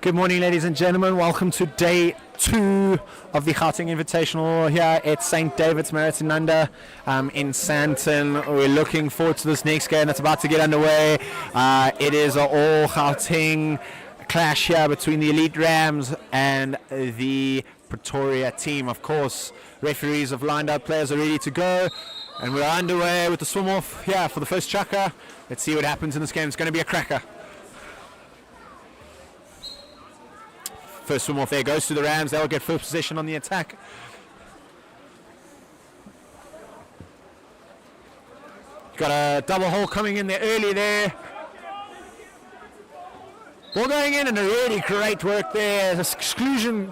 Good morning, ladies and gentlemen. Welcome to day 2 of the Gauteng Invitational here at St. David's Maritananda in Sandton. We're looking forward to this next game that's about to get underway. It is an all Gauteng clash here between the elite Rams and the Ptoria team. Of course, referees have lined up, players are ready to go, and we're underway with the swim off here for the first chucker. Let's see what happens in this game. It's going to be a cracker. First swim off there goes to the Rams. They'll get first possession on the attack. Got a double hole coming in there early there. Ball going in and a really great work there. This exclusion.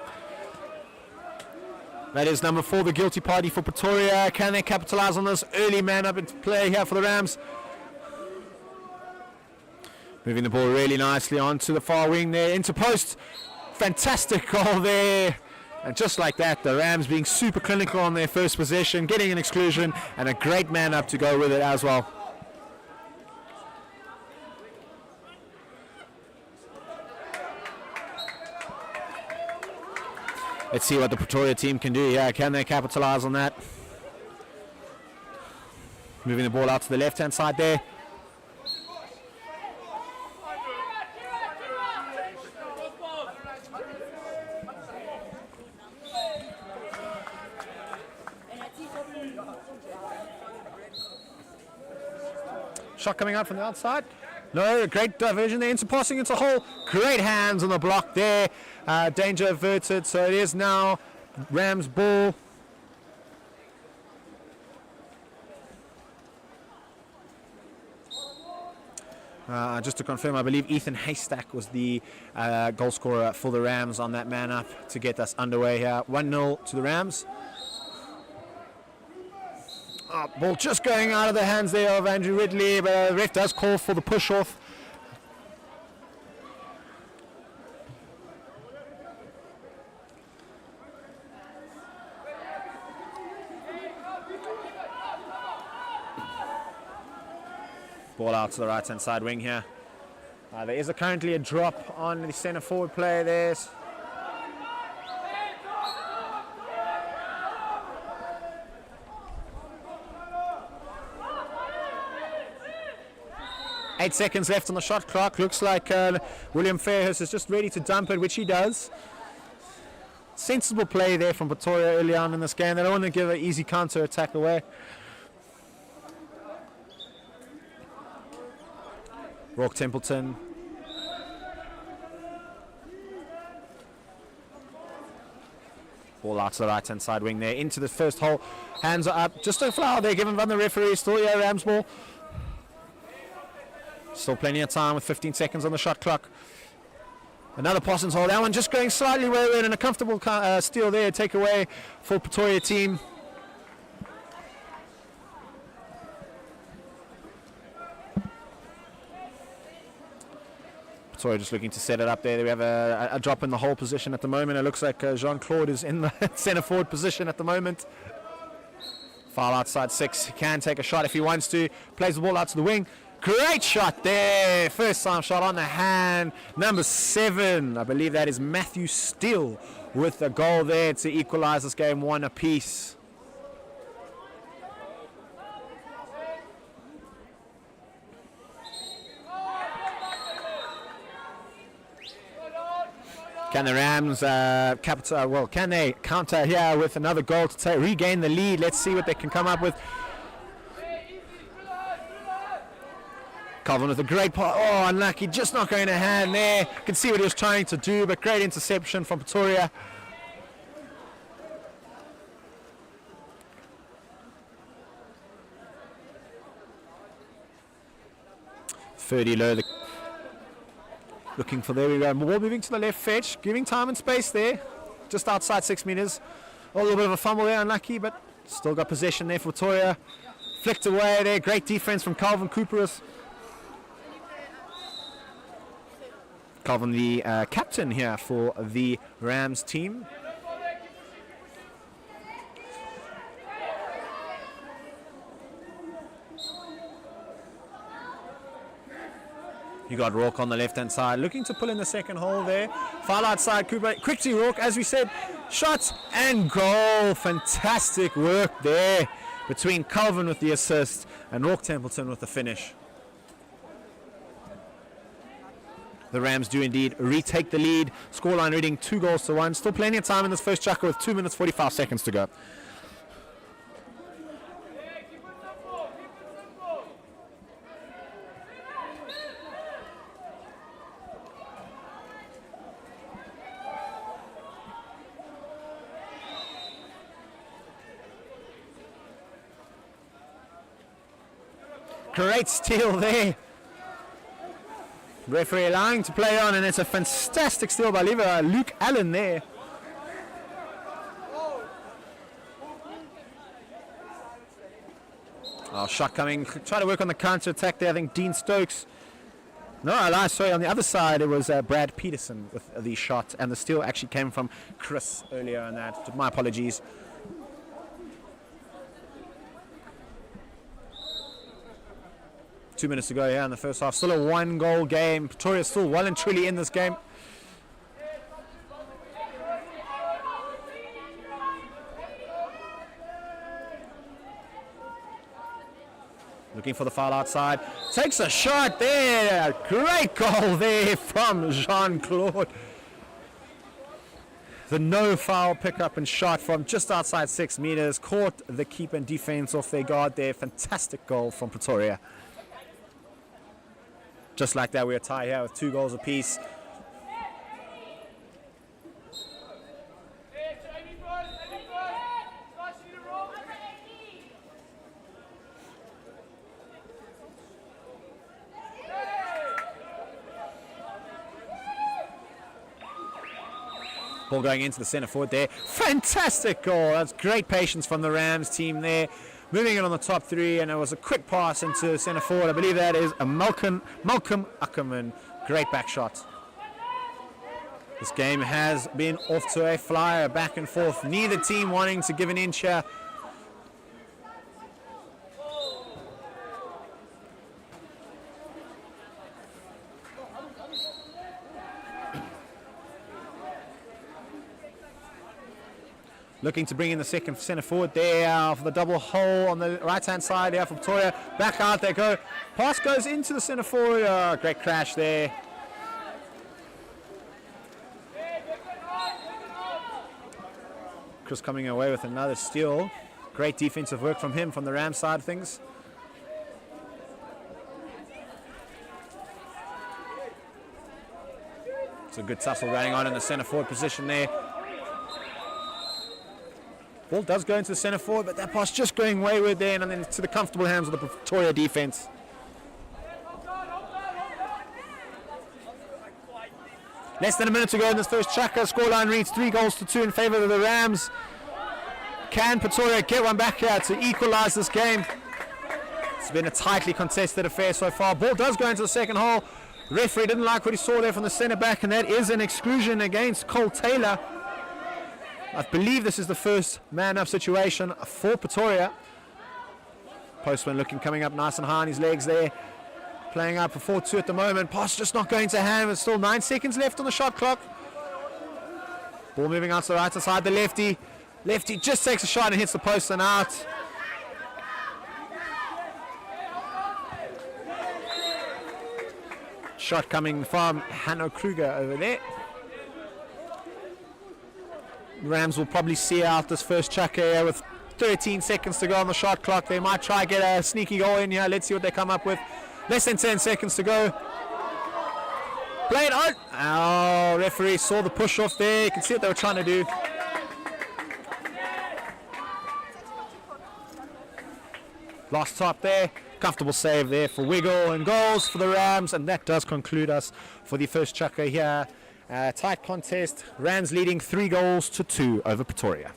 That is number 4, the guilty party for Ptoria. Can they capitalize on this early man up into play here for the Rams? Moving the ball really nicely onto the far wing there, into post. Fantastic goal there. And just like that, the Rams being super clinical on their first possession, getting an exclusion, and a great man up to go with it as well. Let's see what the Ptoria team can do here. Can they capitalize on that? Moving the ball out to the left-hand side there. Shot coming out from the outside. No, great diversion there into passing into hole. Great hands on the block there. Danger averted, so it is now Rams ball. Just to confirm, I believe Ethan Haystack was the goal scorer for the Rams on that man up to get us underway here. 1-0 to the Rams. Ball just going out of the hands there of Andrew Ridley, but the ref does call for the push off. Ball out to the right hand side wing here. There is currently a drop on the centre forward player there. 8 seconds left on the shot clock. Looks like William Fairhurst is just ready to dump it, which he does. Sensible play there from Ptoria early on in this game. They don't want to give an easy counter attack away. Rourke Templeton. Ball out to the right hand side wing there, into the first hole. Hands are up. Just a foul there given by the referee. Still here, Rams ball. Still plenty of time with 15 seconds on the shot clock. Another Parsons hole. That one just going slightly wayward, and a comfortable steal there. Take away for Ptoria team. Ptoria just looking to set it up there. We have a drop in the hole position at the moment. It looks like Jean-Claude is in the centre forward position at the moment. Foul outside 6. He can take a shot if he wants to. Plays the ball out to the wing. Great shot there. First time shot on the hand. Number 7. I believe that is Matthew Steele with a goal there to equalize this game 1 apiece. Can the Rams can they counter here with another goal to regain the lead? Let's see what they can come up with. Calvin with a great pass. Oh, unlucky. Just not going to hand there. You can see what he was trying to do, but great interception from Ptoria. Ferdy low. Looking for, there we go. Ball moving to the left fetch. Giving time and space there. Just outside 6 meters. A little bit of a fumble there. Unlucky, but still got possession there for Ptoria. Flicked away there. Great defense from Calvin Cooperus. Calvin, the captain here for the Rams team. You got Rourke on the left-hand side, looking to pull in the second hole there. Far outside, Cooper. Quickly, Rourke, as we said, shot and goal. Fantastic work there between Calvin with the assist and Rourke Templeton with the finish. The Rams do indeed retake the lead. Scoreline reading 2-1. Still plenty of time in this first chucker with 2 minutes 45 seconds to go. Great steal there. Referee allowing to play on, and it's a fantastic steal by Luke Allen there. Oh, shot coming. Try to work on the counter attack there. I think Dean Stokes. No, I lie. Sorry, on the other side it was Brad Peterson with the shot, and the steal actually came from Chris earlier on that. My apologies. Two minutes to go here in the first half. Still a 1-goal game. Ptoria still well and truly in this game. Looking for the foul outside. Takes a shot there. Great goal there from Jean-Claude. The no foul pickup and shot from just outside 6 meters. Caught the keeper and defense off their guard there. Fantastic goal from Pretoria. Just like that, we're tied here with 2 goals apiece. Ball going into the centre forward there. Fantastic goal. That's great patience from the Rams team there. Moving it on the top 3, and it was a quick pass into centre forward. I believe that is a Malcolm Ackerman. Great back shot. This game has been off to a flyer, back and forth. Neither team wanting to give an inch here. Looking to bring in the second centre forward there for the double hole on the right-hand side here for Ptoria. Back out they go. Pass goes into the centre forward. Oh, great crash there. Chris coming away with another steal. Great defensive work from him from the Rams side of things. It's a good tussle going on in the centre forward position there. Ball does go into the centre forward, but that pass just going wayward there, and then to the comfortable hands of the Ptoria defence. Less than a minute to go in this first chucker. Scoreline reads 3-2 in favour of the Rams. Can Ptoria get one back here to equalise this game? It's been a tightly contested affair so far. Ball does go into the second hole. The referee didn't like what he saw there from the centre back, and that is an exclusion against Cole Taylor. I believe this is the first man-up situation for Ptoria. Postman coming up nice and high on his legs there. Playing up for 4-2 at the moment. Pass just not going to hand. There's still 9 seconds left on the shot clock. Ball moving out to the right side. The lefty. Lefty just takes a shot and hits the post and out. Shot coming from Hanno Kruger over there. Rams will probably see out this first chucker here with 13 seconds to go on the shot clock. They might try get a sneaky goal in here. Let's see what they come up with. Less than 10 seconds to go. Play it on. Oh, referee saw the push off there. You can see what they were trying to do. Last top there. Comfortable save there for Wiggle, and goals for the Rams, and that does conclude us for the first chucker here. Tight contest. Rams leading 3-2 over Pretoria.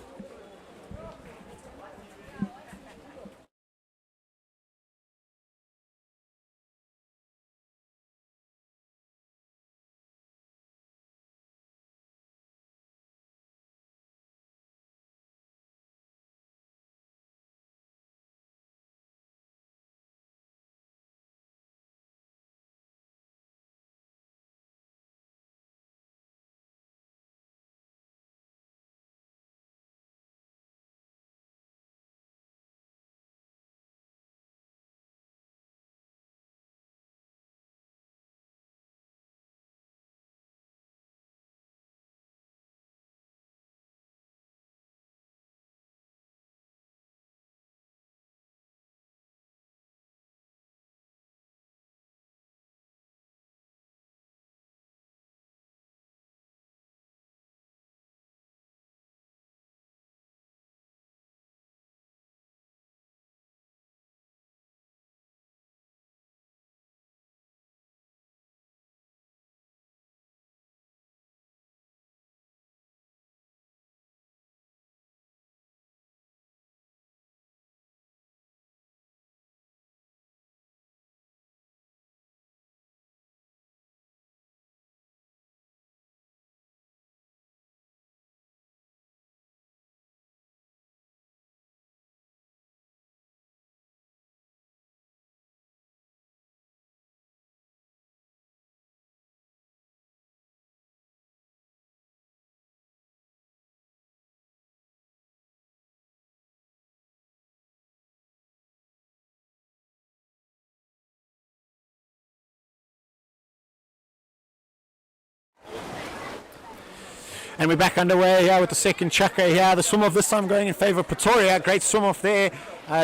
And we're back underway here with the second checker here. The swim-off this time going in favour of Ptoria. Great swim-off there.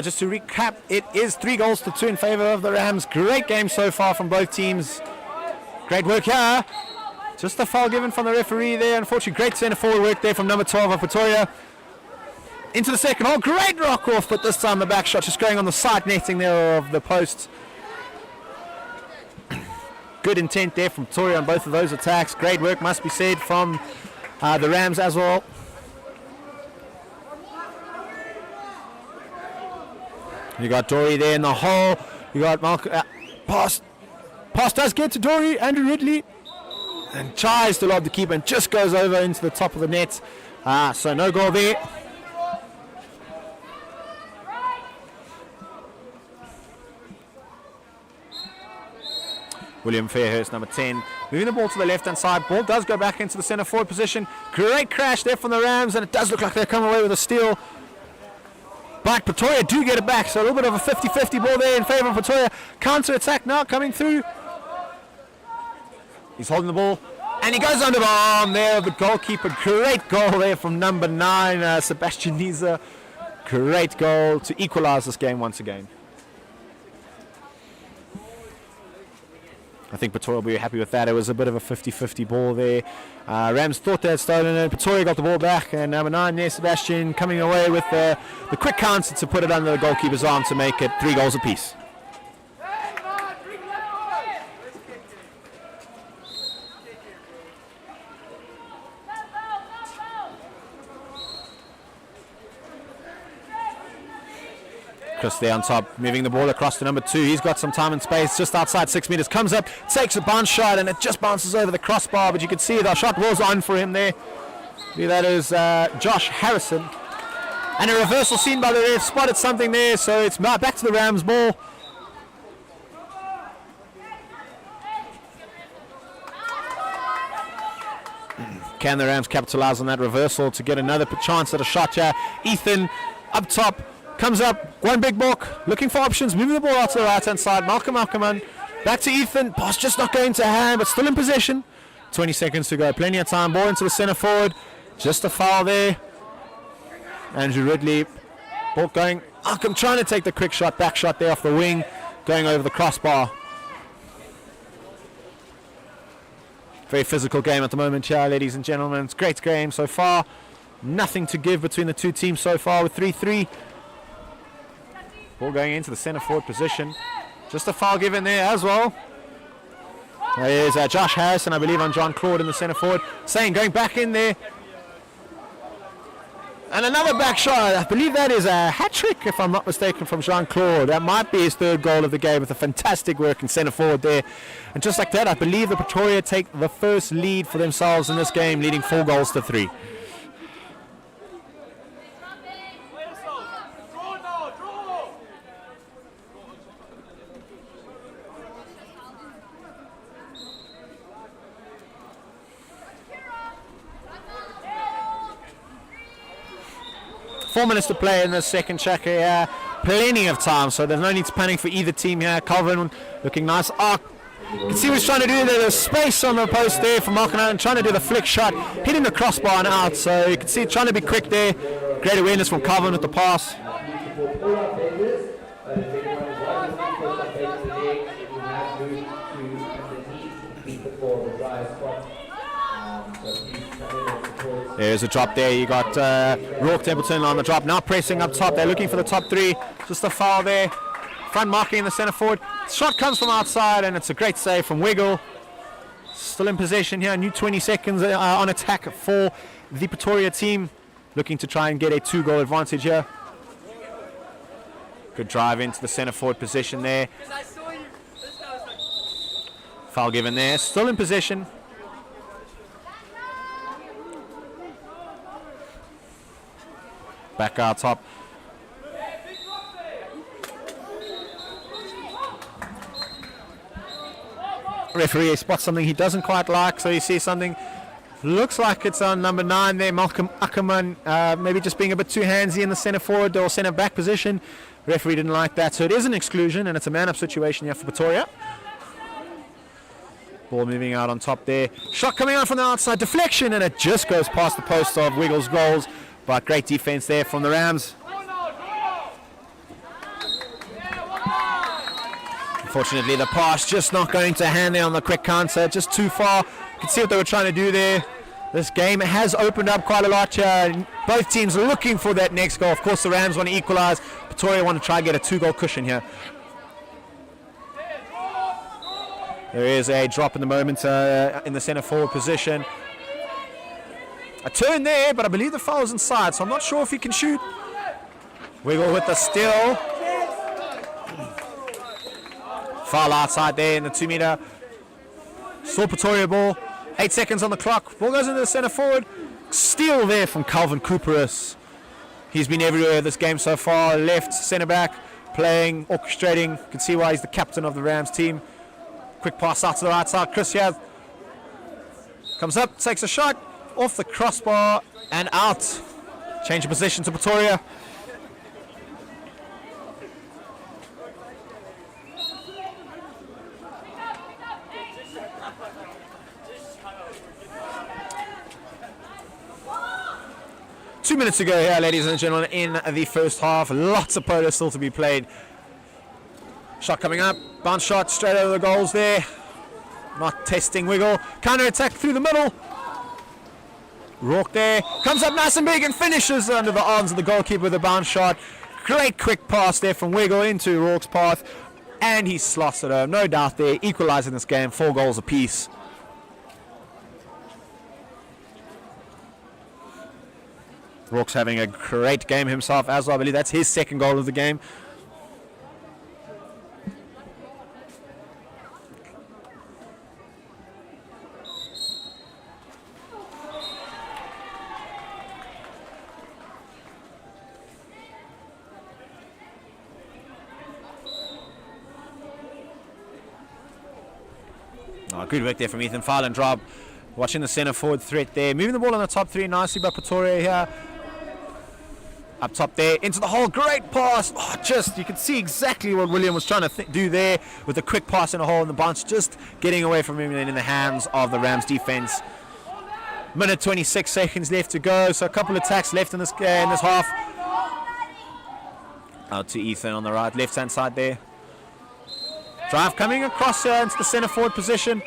Just to recap, it is 3-2 in favour of the Rams. Great game so far from both teams. Great work here. Just a foul given from the referee there. Unfortunately, great centre forward work there from number 12 of Ptoria. Into the second hole. Great rock off, but this time the back shot just going on the side netting there of the post. Good intent there from Ptoria on both of those attacks. Great work, must be said, from the Rams as well. You got Dory there in the hole. You got Malcolm. Pass does get to Dory. Andrew Ridley. And tries to lob the keeper and just goes over into the top of the net. So no goal there. William Fairhurst, number 10, moving the ball to the left-hand side. Ball does go back into the centre forward position. Great crash there from the Rams, and it does look like they come away with a steal. But Ptoria do get it back, so a little bit of a 50-50 ball there in favour of Ptoria. Counter-attack now coming through. He's holding the ball, and he goes under the arm there of the goalkeeper. Great goal there from number 9, Sebastian Niza. Great goal to equalise this game once again. I think Ptoria will be happy with that. It was a bit of a 50-50 ball there. Rams thought they had stolen it. Ptoria got the ball back, and number 9 there, Sebastian, coming away with the quick counter to put it under the goalkeeper's arm to make it 3 goals apiece. Chris there on top, moving the ball across to number 2. He's got some time and space just outside 6 meters. Comes up, takes a bounce shot, and it just bounces over the crossbar. But you can see the shot was on for him there. That is Josh Harrison. And a reversal seen by the ref. Spotted something there, so it's back to the Rams ball. Can the Rams capitalize on that reversal to get another chance at a shot here? Ethan up top. Comes up, one big balk, looking for options, moving the ball out to the right-hand side. Malcolm Ackerman, back to Ethan. Pass just not going to hand, but still in possession. 20 seconds to go, plenty of time. Ball into the centre forward. Just a foul there. Andrew Ridley, ball going. Malcolm trying to take the quick shot, back shot there off the wing, going over the crossbar. Very physical game at the moment here, ladies and gentlemen. It's a great game so far. Nothing to give between the two teams so far with 3-3. Ball going into the centre forward position. Just a foul given there as well. There's Josh Harrison, I believe, on John Claude in the centre forward. Saying going back in there. And another back shot. I believe that is a hat-trick, if I'm not mistaken, from Jean Claude. That might be his 3rd goal of the game with a fantastic work in centre forward there. And just like that, I believe the Pretoria take the first lead for themselves in this game, leading 4-3. Four minutes to play in the second checker here. Plenty of time, so there's no need to panic for either team here. Calvin looking nice. Oh, you can see what he's trying to do there. There's space on the post there for Malcolm Allen, trying to do the flick shot, hitting the crossbar and out. So you can see trying to be quick there. Great awareness from Calvin with the pass. There's a drop there. You got Rourke Templeton on the drop. Now pressing up top. They're looking for the top 3. Just a foul there. Front marking in the centre forward. Shot comes from outside, and it's a great save from Wiggle. Still in possession here. New 20 seconds on attack for the Pretoria team. Looking to try and get a 2-goal advantage here. Good drive into the centre forward position there. Foul given there. Still in possession. Back out top. Referee spots something he doesn't quite like, so you see something. Looks like it's on number 9 there, Malcolm Ackerman, maybe just being a bit too handsy in the centre forward or centre back position. Referee didn't like that, so it is an exclusion, and it's a man-up situation here for Ptoria. Ball moving out on top there. Shot coming out from the outside. Deflection, and it just goes past the post of Wiggles goals. But great defense there from the Rams. Unfortunately, the pass just not going to hand there on the quick counter. Just too far. You can see what they were trying to do there. This game has opened up quite a lot here. Both teams are looking for that next goal. Of course, the Rams want to equalize. Ptoria want to try and get a 2-goal cushion here. There is a drop in the moment in the centre forward position. A turn there, but I believe the foul is inside, so I'm not sure if he can shoot. Wiggle with the steal. Foul outside there in the 2-meter. Still Ptoria ball. 8 seconds on the clock. Ball goes into the centre forward. Steal there from Calvin Cooperis. He's been everywhere this game so far. Left centre back, playing, orchestrating. You can see why he's the captain of the Rams team. Quick pass out to the right side. Chris here comes up, takes a shot off the crossbar and out. Change of position to Ptoria. Two minutes to go here, ladies and gentlemen, in the first half. Lots of Polo still to be played. Shot coming up. Bounce shot straight over the goals there. Not testing Wiggle. Counter attack through the middle. Rourke there. Comes up nice and big and finishes under the arms of the goalkeeper with a bounce shot. Great quick pass there from Wiggle into Rourke's path. And he slots it home. No doubt there. Equalising this game. 4 goals apiece. Rourke's having a great game himself as well. I believe that's his second goal of the game. Oh, good work there from Ethan. Foul and drop. Watching the centre forward threat there. Moving the ball on the top 3 nicely by Ptoria here. Up top there, into the hole, great pass. Oh, just, you can see exactly what William was trying to do there with a quick pass in the hole, and the bounce just getting away from him and in the hands of the Rams defense. Minute 26 seconds left to go, so a couple of attacks left in this half. Out to Ethan on the right, left-hand side there. Drive coming across into the centre forward position.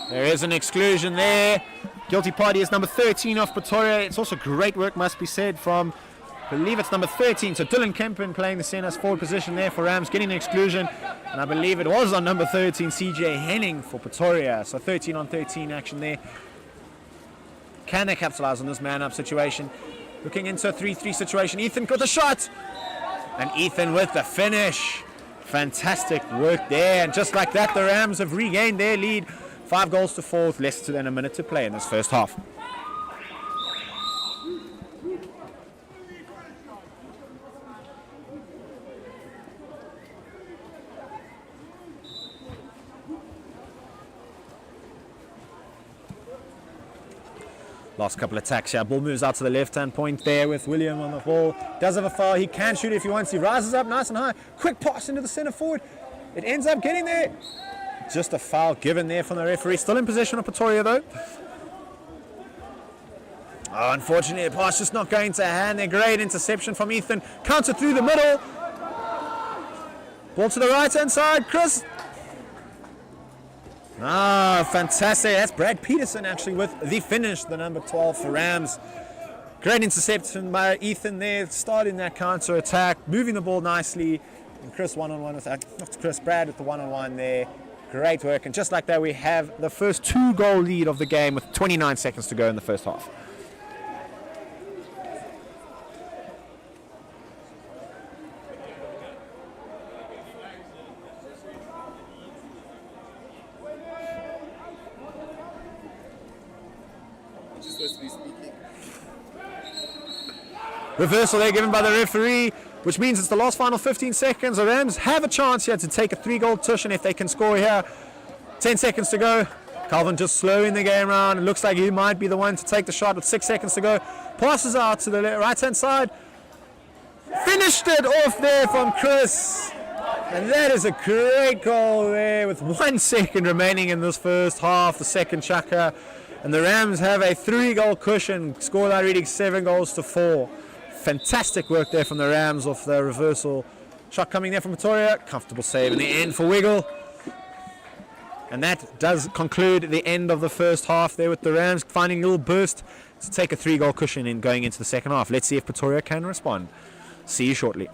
There is an exclusion there. Guilty party is number 13 off Ptoria. It's also great work, must be said, from, I believe it's number 13. So Dylan Kempen playing the centre forward position there for Rams, getting an exclusion. And I believe it was on number 13, CJ Henning for Ptoria. So 13 on 13 action there. Can they capitalise on this man-up situation? Looking into a 3-3 situation. Ethan got the shot. And Ethan with the finish. Fantastic work there. And just like that, the Rams have regained their lead. 5 goals to 4 with less than a minute to play in this first half. Last couple of attacks here. Ball moves out to the left-hand point there with William on the ball. Does have a foul. He can shoot if he wants. He rises up nice and high. Quick pass into the centre forward. It ends up getting there. Just a foul given there from the referee. Still in possession of Ptoria though. Oh, unfortunately, the pass just not going to hand there. Great interception from Ethan. Counter through the middle. Ball to the right-hand side. Chris. Ah, fantastic. That's Brad Peterson actually with the finish, the number 12 for Rams. Great interception by Ethan there, starting that counter attack, moving the ball nicely. And Chris one-on-one with Brad with the one-on-one there. Great work, and just like that we have the first 2-goal lead of the game with 29 seconds to go in the first half. Reversal there given by the referee, which means it's the last final 15 seconds. The Rams have a chance here to take a 3-goal cushion if they can score here. 10 seconds to go. Calvin just slowing the game around. It looks like he might be the one to take the shot with 6 seconds to go. Passes out to the right-hand side. Finished it off there from Chris. And that is a great goal there with 1 second remaining in this first half, the second chucker. And the Rams have a 3-goal cushion, scoreline reading 7-4. Fantastic work there from the Rams off the reversal. Shot coming there from Ptoria. Comfortable save in the end for Wiggle. And that does conclude the end of the first half there with the Rams finding a little burst to take a 3-goal cushion in going into the second half. Let's see if Ptoria can respond. See you shortly.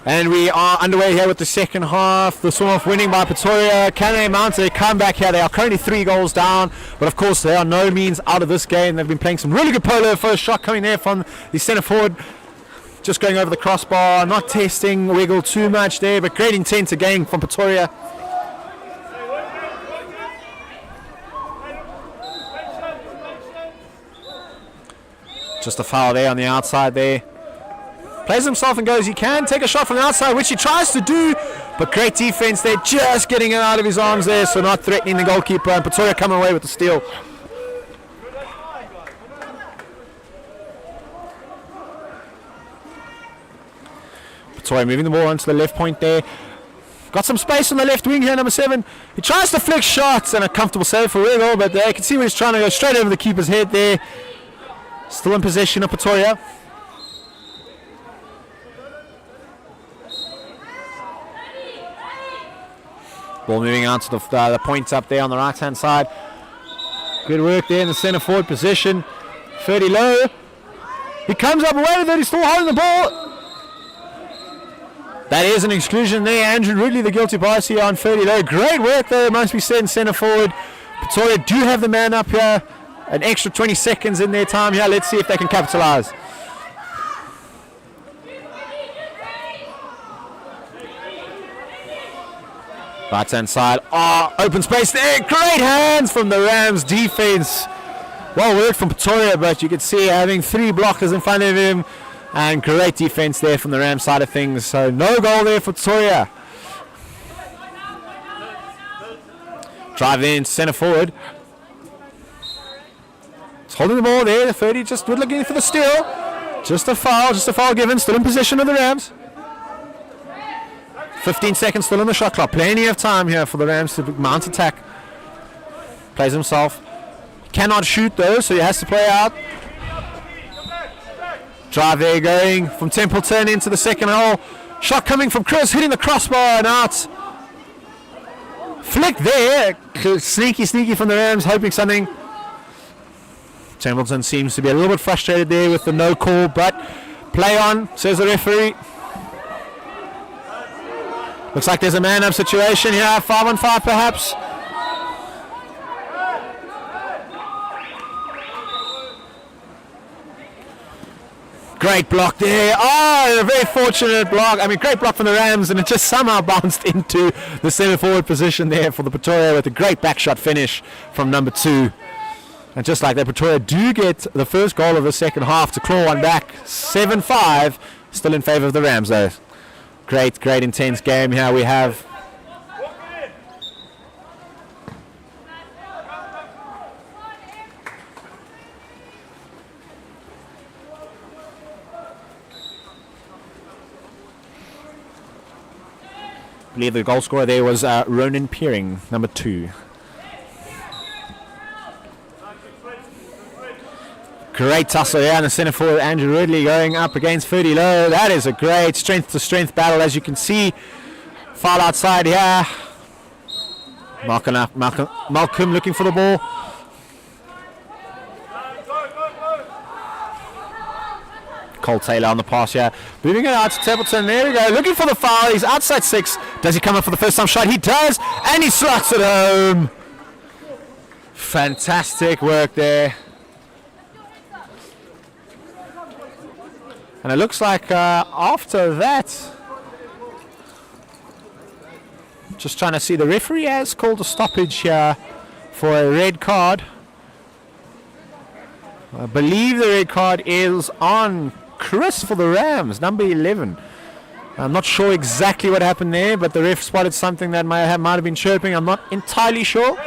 And we are underway here with the second half. The Swim-Off winning by Ptoria. Can they mount a comeback here? They are currently 3 goals down, but of course they are no means out of this game. They've been playing some really good polo. First shot coming there from the centre forward. Just going over the crossbar, not testing Wiggle too much there, but great intent again from Ptoria. Just a foul there on the outside there. Plays himself and goes, he can take a shot from the outside, which he tries to do, but great defense there, just getting it out of his arms there, so not threatening the goalkeeper, and Ptoria coming away with the steal. Ptoria moving the ball onto the left point there. Got some space on the left wing here, number 7. He tries to flick shots, and a comfortable save for Wiggle, but there you can see where he's trying to go straight over the keeper's head there. Still in possession of Ptoria. Ball moving out to the points up there on the right hand side. Good work there in the centre forward position. 30 low. He comes up away with it. He's still holding the ball. That is an exclusion there. Andrew Ridley, the guilty party here on 30 low. Great work there, must be said, in centre forward. Ptoria do have the man up here. An extra 20 seconds in their time here. Let's see if they can capitalise. Right hand side. Open space there. Great hands from the Rams defense. Well worked from Ptoria, but you can see having 3 blockers in front of him. And great defense there from the Rams side of things. So no goal there for Ptoria. Drive in, centre forward. It's holding the ball there. The 30 just looking for the steal. Just a foul given. Still in possession of the Rams. 15 seconds still on the shot clock. Plenty of time here for the Rams to mount attack. Plays himself. Cannot shoot though, so he has to play out. Drive there going from Templeton into the second hole. Shot coming from Chris, hitting the crossbar and out. Flick there. Sneaky from the Rams, hoping something. Templeton seems to be a little bit frustrated there with the no call, but play on, says the referee. Looks like there's a man-up situation here, 5-on-5 perhaps. Great block there. Oh, a very fortunate block. I mean, great block from the Rams, and it just somehow bounced into the centre forward position there for the Ptoria with a great back shot finish from number 2. And just like that, Ptoria do get the first goal of the second half to claw one back. 7-5, still in favour of the Rams though. Great intense game here we have. I believe the goal scorer there was Ronan Peering, number 2. Great tussle here, and the centre forward Andrew Ridley going up against Ferdy Lowe. That is a great strength to strength battle, as you can see. Foul outside here. Malcolm looking for the ball. Cole Taylor on the pass here. Moving it out to Templeton. There we go. Looking for the foul. He's outside 6. Does he come up for the first time shot? He does. And he slots it home. Fantastic work there. And it looks like after that, just trying to see, the referee has called a stoppage here for a red card. I believe the red card is on Chris for the Rams, number 11. I'm not sure exactly what happened there, but the ref spotted something that might have been chirping. I'm not entirely sure.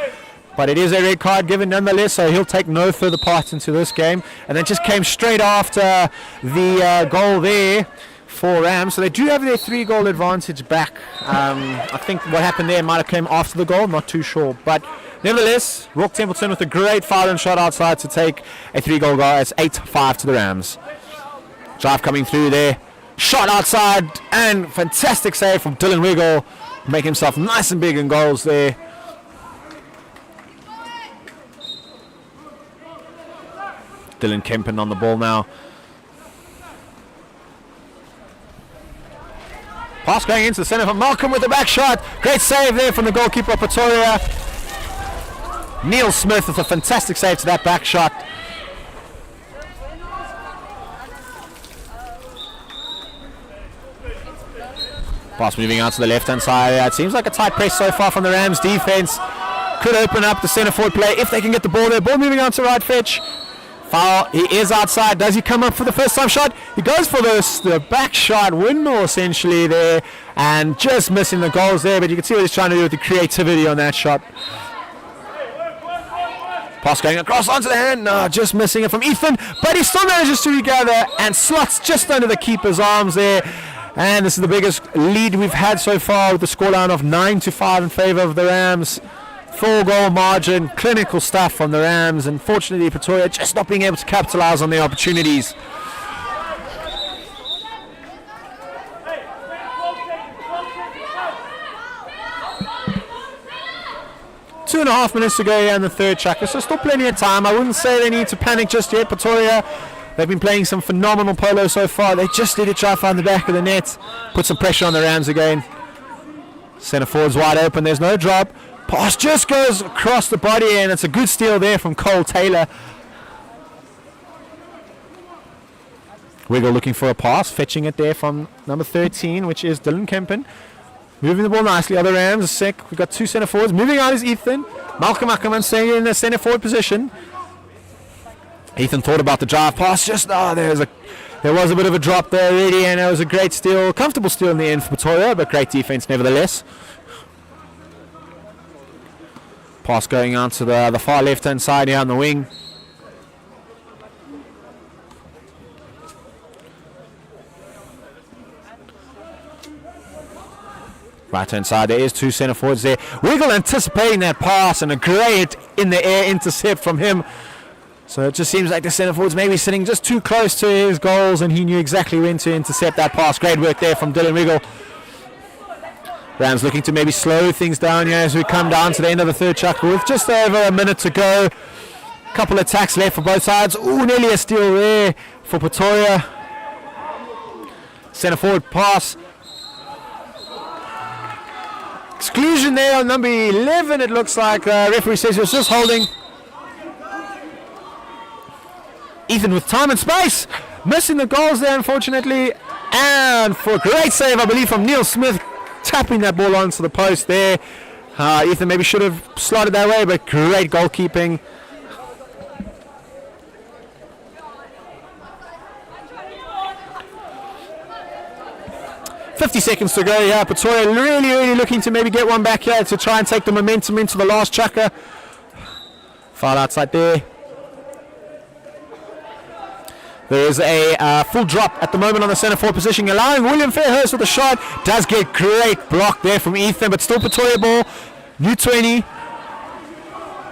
But it is a red card given nonetheless, so he'll take no further part into this game. And then just came straight after the goal there for Rams. So they do have their 3-goal advantage back. I think what happened there might have come after the goal, not too sure. But nevertheless, Rourke Templeton with a great foul and shot outside to take a 3-goal goal. It's 8-5 to the Rams. Drive coming through there. Shot outside, and fantastic save from Dylan Wiggle. Make himself nice and big in goals there. Dylan Kempen on the ball now. Pass going into the centre for Malcolm with the back shot. Great save there from the goalkeeper, Ptoria. Neil Smith with a fantastic save to that back shot. Pass moving out to the left-hand side. It seems like a tight press so far from the Rams defence. Could open up the centre forward play if they can get the ball there. Ball moving on to right fetch. Foul, he is outside. Does he come up for the first time shot? He goes for the back shot, windmill essentially there, and just missing the goals there, but you can see what he's trying to do with the creativity on that shot. Pass going across onto the hand, no, just missing it from Ethan, but he still manages to regather and slots just under the keeper's arms there. And this is the biggest lead we've had so far with the scoreline of 9-5 in favour of the Rams. 4-goal margin, clinical stuff from the Rams, and fortunately Pretoria just not being able to capitalise on their opportunities. Two and a half minutes to go here in the third chapter, so still plenty of time. I wouldn't say they need to panic just yet. Pretoria, they've been playing some phenomenal polo so far. They just need to try to find the back of the net, put some pressure on the Rams again. Centre forward's wide open, there's no drop. Pass just goes across the body, and it's a good steal there from Cole Taylor. Wiggle looking for a pass, fetching it there from number 13, which is Dylan Kempen. Moving the ball nicely, other Rams, a sec. We've got 2 centre forwards. Moving on is Ethan. Malcolm Ackerman staying in the centre forward position. Ethan thought about the drive pass, just, there was a bit of a drop there already, and it was a great steal, comfortable steal in the end for Pretoria, but great defence nevertheless. Pass going on to the far left-hand side here on the wing. Right-hand side, there is 2 centre forwards there. Wiggle anticipating that pass, and a great in-the-air intercept from him. So it just seems like the centre forward's maybe sitting just too close to his goals, and he knew exactly when to intercept that pass. Great work there from Dylan Wiggle. Rams looking to maybe slow things down here as we come down to the end of the third chucker with just over a minute to go. Couple of attacks left for both sides. Ooh, nearly a steal there for Ptoria. Centre forward pass. Exclusion there on number 11, it looks like. Referee says he was just holding. Ethan with time and space, missing the goals there unfortunately, and for a great save I believe from Neil Smith, tapping that ball onto the post there. Ethan maybe should have slotted that way, but great goalkeeping. .50 to go. Yeah, Ptoria really looking to maybe get one back here to try and take the momentum into the last chucker. Foul outside there. There is a full drop at the moment on the centre forward position, allowing William Fairhurst with a shot. Does get great block there from Ethan, but still Ptoria ball. New 20.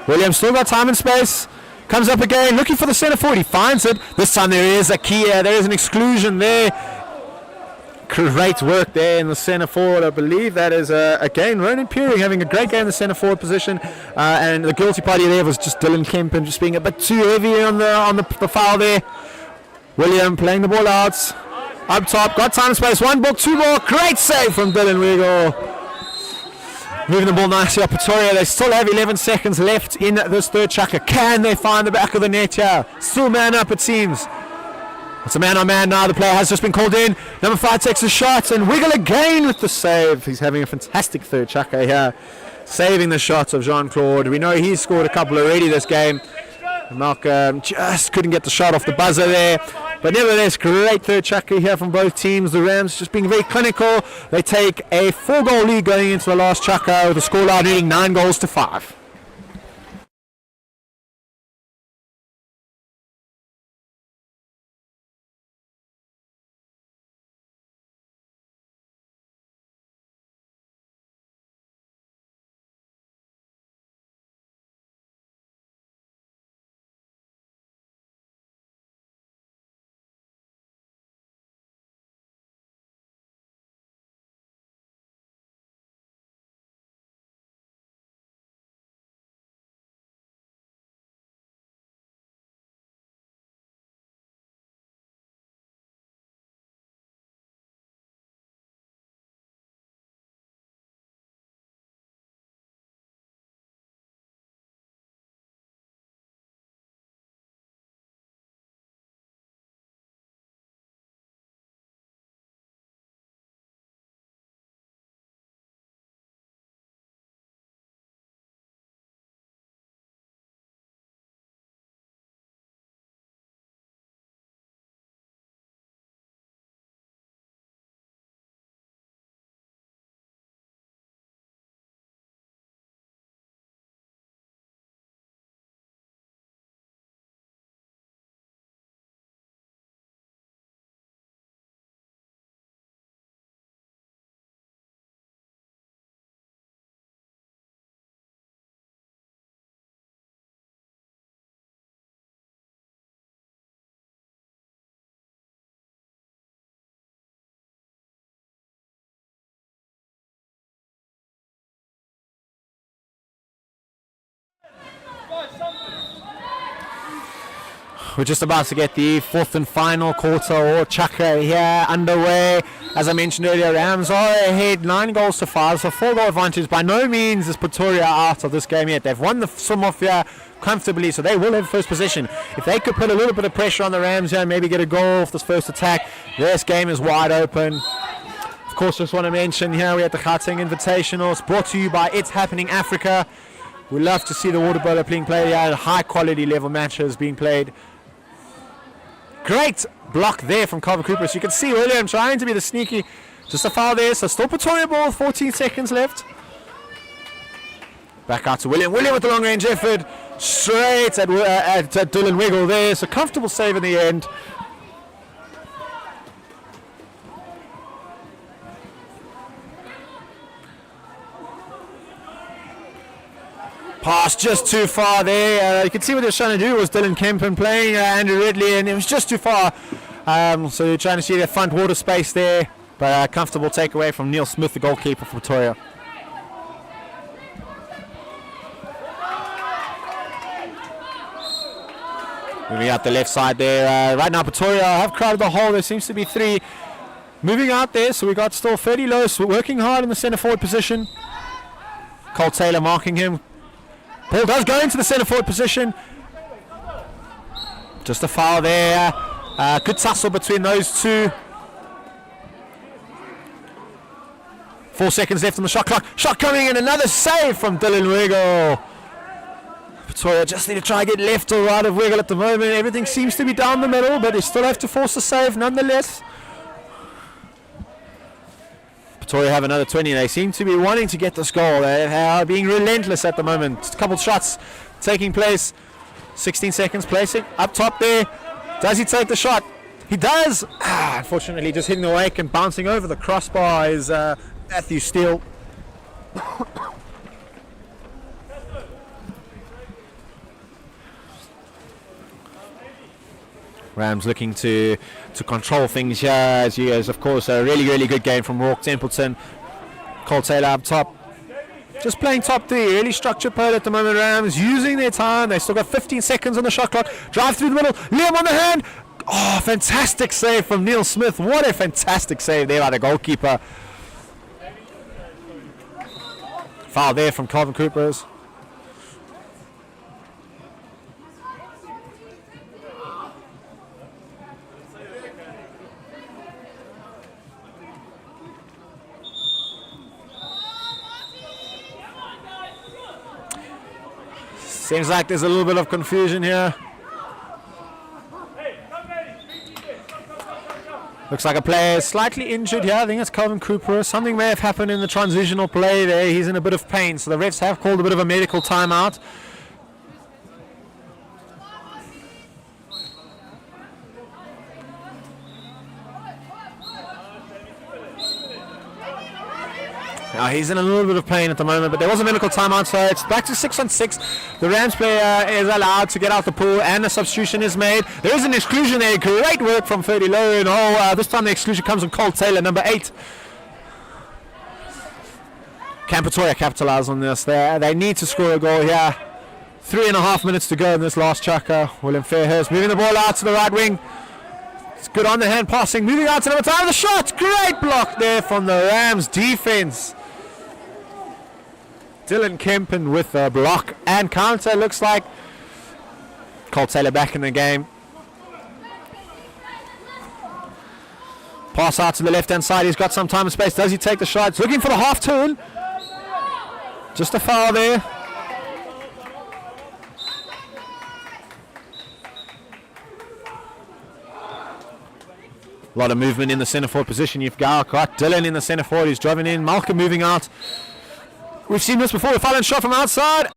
William still got time and space. Comes up again, looking for the centre forward. He finds it. This time there is a key. There is an exclusion there. Great work there in the centre forward. I believe that is again Ronan Peering having a great game in the centre forward position, and the guilty party there was just Dylan Kemp and just being a bit too heavy on the foul there. William playing the ball out up top, got time and space, one ball, two ball, great save from Dylan Wiggle. Moving the ball nicely up Ptoria. They still have 11 seconds left in this third chucker. Can they find the back of the net here? Still man up it seems. It's a man on man now. The player has just been called in. Number 5 takes a shot and Wiggle again with the save. He's having a fantastic third chucker here, saving the shots of Jean-Claude. We know he's scored a couple already this game. Malcolm just couldn't get the shot off the buzzer there. But nevertheless, great third chucker here from both teams. The Rams just being very clinical. They take a 4-goal lead going into the last chucker with the scoreline reading 9-5. We're just about to get the fourth and final quarter or chucker here underway. As I mentioned earlier, Rams are ahead 9-5, so 4-goal advantage. By no means is Ptoria out of this game yet. They've won the swim off here comfortably, so they will have first possession. If they could put a little bit of pressure on the Rams here and maybe get a goal off this first attack, this game is wide open. Of course, just want to mention here we're at the Gauteng Invitational. It's brought to you by ItsHappening.Africa. We love to see the water polo being played here, high quality level matches being played. Great block there from Carver Cooper. So you can see William trying to be the sneaky. Just a foul there. So still Ptoria ball, 14 seconds left. Back out to William. William with the long range effort. Straight at Dylan Wiggle there. So comfortable save in the end. Pass just too far there. You can see what they're trying to do was Dylan Kempen playing Andrew Ridley, and it was just too far. So you're trying to see that front water space there, but a comfortable takeaway from Neil Smith, the goalkeeper for Ptoria. Moving out the left side there. Right now, Ptoria have crowded the hole. There seems to be 3 moving out there, so we got still 30 low. So we're working hard in the centre forward position. Cole Taylor marking him. Paul does go into the centre forward position. Just a foul there. Good tussle between those two. 4 seconds left on the shot clock. Shot coming in. Another save from Dylan Wiggle. Ptoria just need to try and get left or right of Wiggle at the moment. Everything seems to be down the middle, but they still have to force a save nonetheless. Ptoria have another 20. They seem to be wanting to get this goal. They are being relentless at the moment. A couple shots taking place. 16 seconds placing up top there. Does he take the shot? He does. Unfortunately, just hitting the wake and bouncing over the crossbar is Matthew Steele. Rams looking to control things here, as of course a really good game from Rourke Templeton. Cole Taylor up top, just playing top 3, really structured play at the moment. Rams using their time. They still got 15 seconds on the shot clock. Drive through the middle, Liam on the hand. Oh, fantastic save from Neil Smith. What a fantastic save there by the goalkeeper. Foul there from Calvin Coopers. Seems like there's a little bit of confusion here. Looks like a player is slightly injured here. I think it's Calvin Cooper. Something may have happened in the transitional play there. He's in a bit of pain, so the refs have called a bit of a medical timeout. Now he's in a little bit of pain at the moment, but there was a medical timeout, so it's back to 6-on-6. The Rams player is allowed to get out the pool, and a substitution is made. There is an exclusion there. Great work from 30 low, and this time the exclusion comes from Cole Taylor, number 8. Can Ptoria capitalise on this? They need to score a goal here. 3.5 minutes to go in this last chucker. William Fairhurst moving the ball out to the right wing. It's good on the hand passing, moving out to number 5. The shot, great block there from the Rams defense. Dylan Kempen with a block and counter, looks like. Cole Taylor back in the game. Pass out to the left hand side. He's got some time and space. Does he take the shot? He's looking for the half turn. Just a foul there. A lot of movement in the centre forward position. You've got Dylan in the centre forward. He's driving in. Malcolm moving out. We've seen this before. A foul and shot from outside.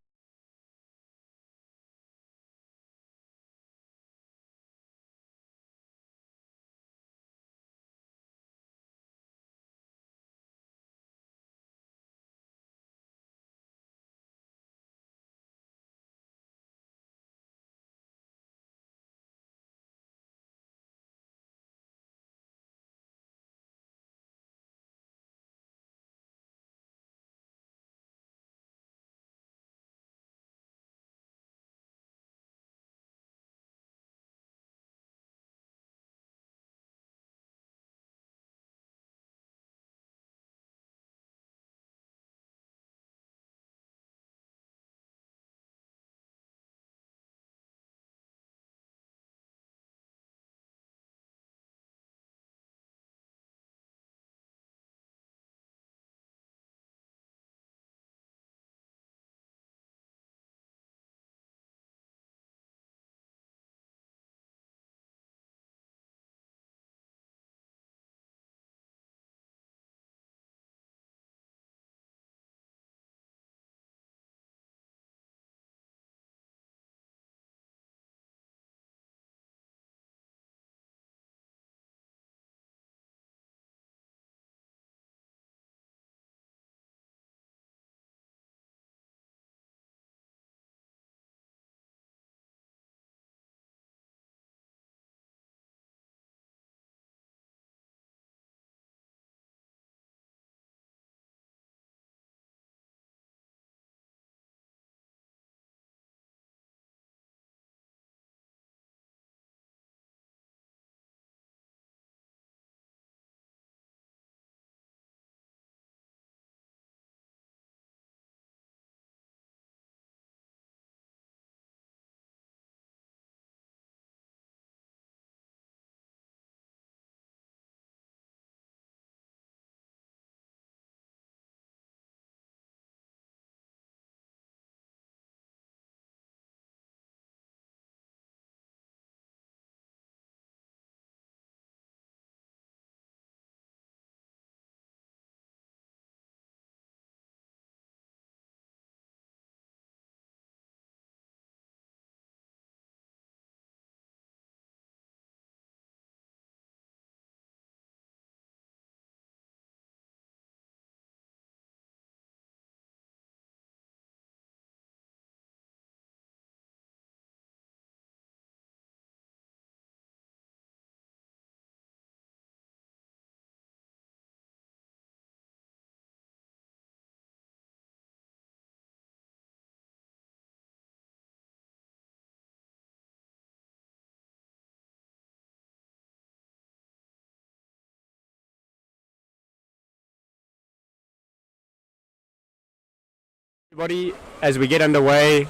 Everybody, as we get underway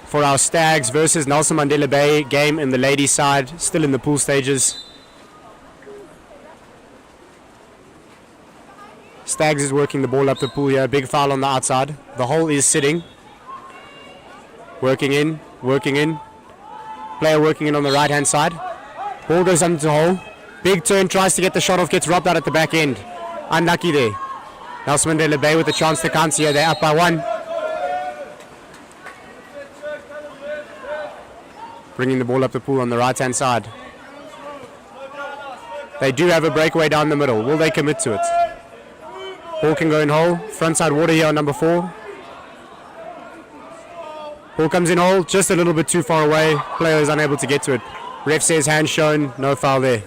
for our Stags versus Nelson Mandela Bay game in the ladies side, still in the pool stages. Stags is working the ball up the pool here, big foul on the outside. The hole is sitting. Working in. Player working in on the right hand side. Ball goes under the hole. Big turn, tries to get the shot off, gets robbed out at the back end. Unlucky there. Nelson Mandela Bay with a chance to counter here. They're up by 1. Bringing the ball up the pool on the right hand side. They do have a breakaway down the middle. Will they commit to it? Ball can go in hole. Frontside water here on number 4. Ball comes in hole, just a little bit too far away. Player is unable to get to it. Ref says hand shown, no foul there.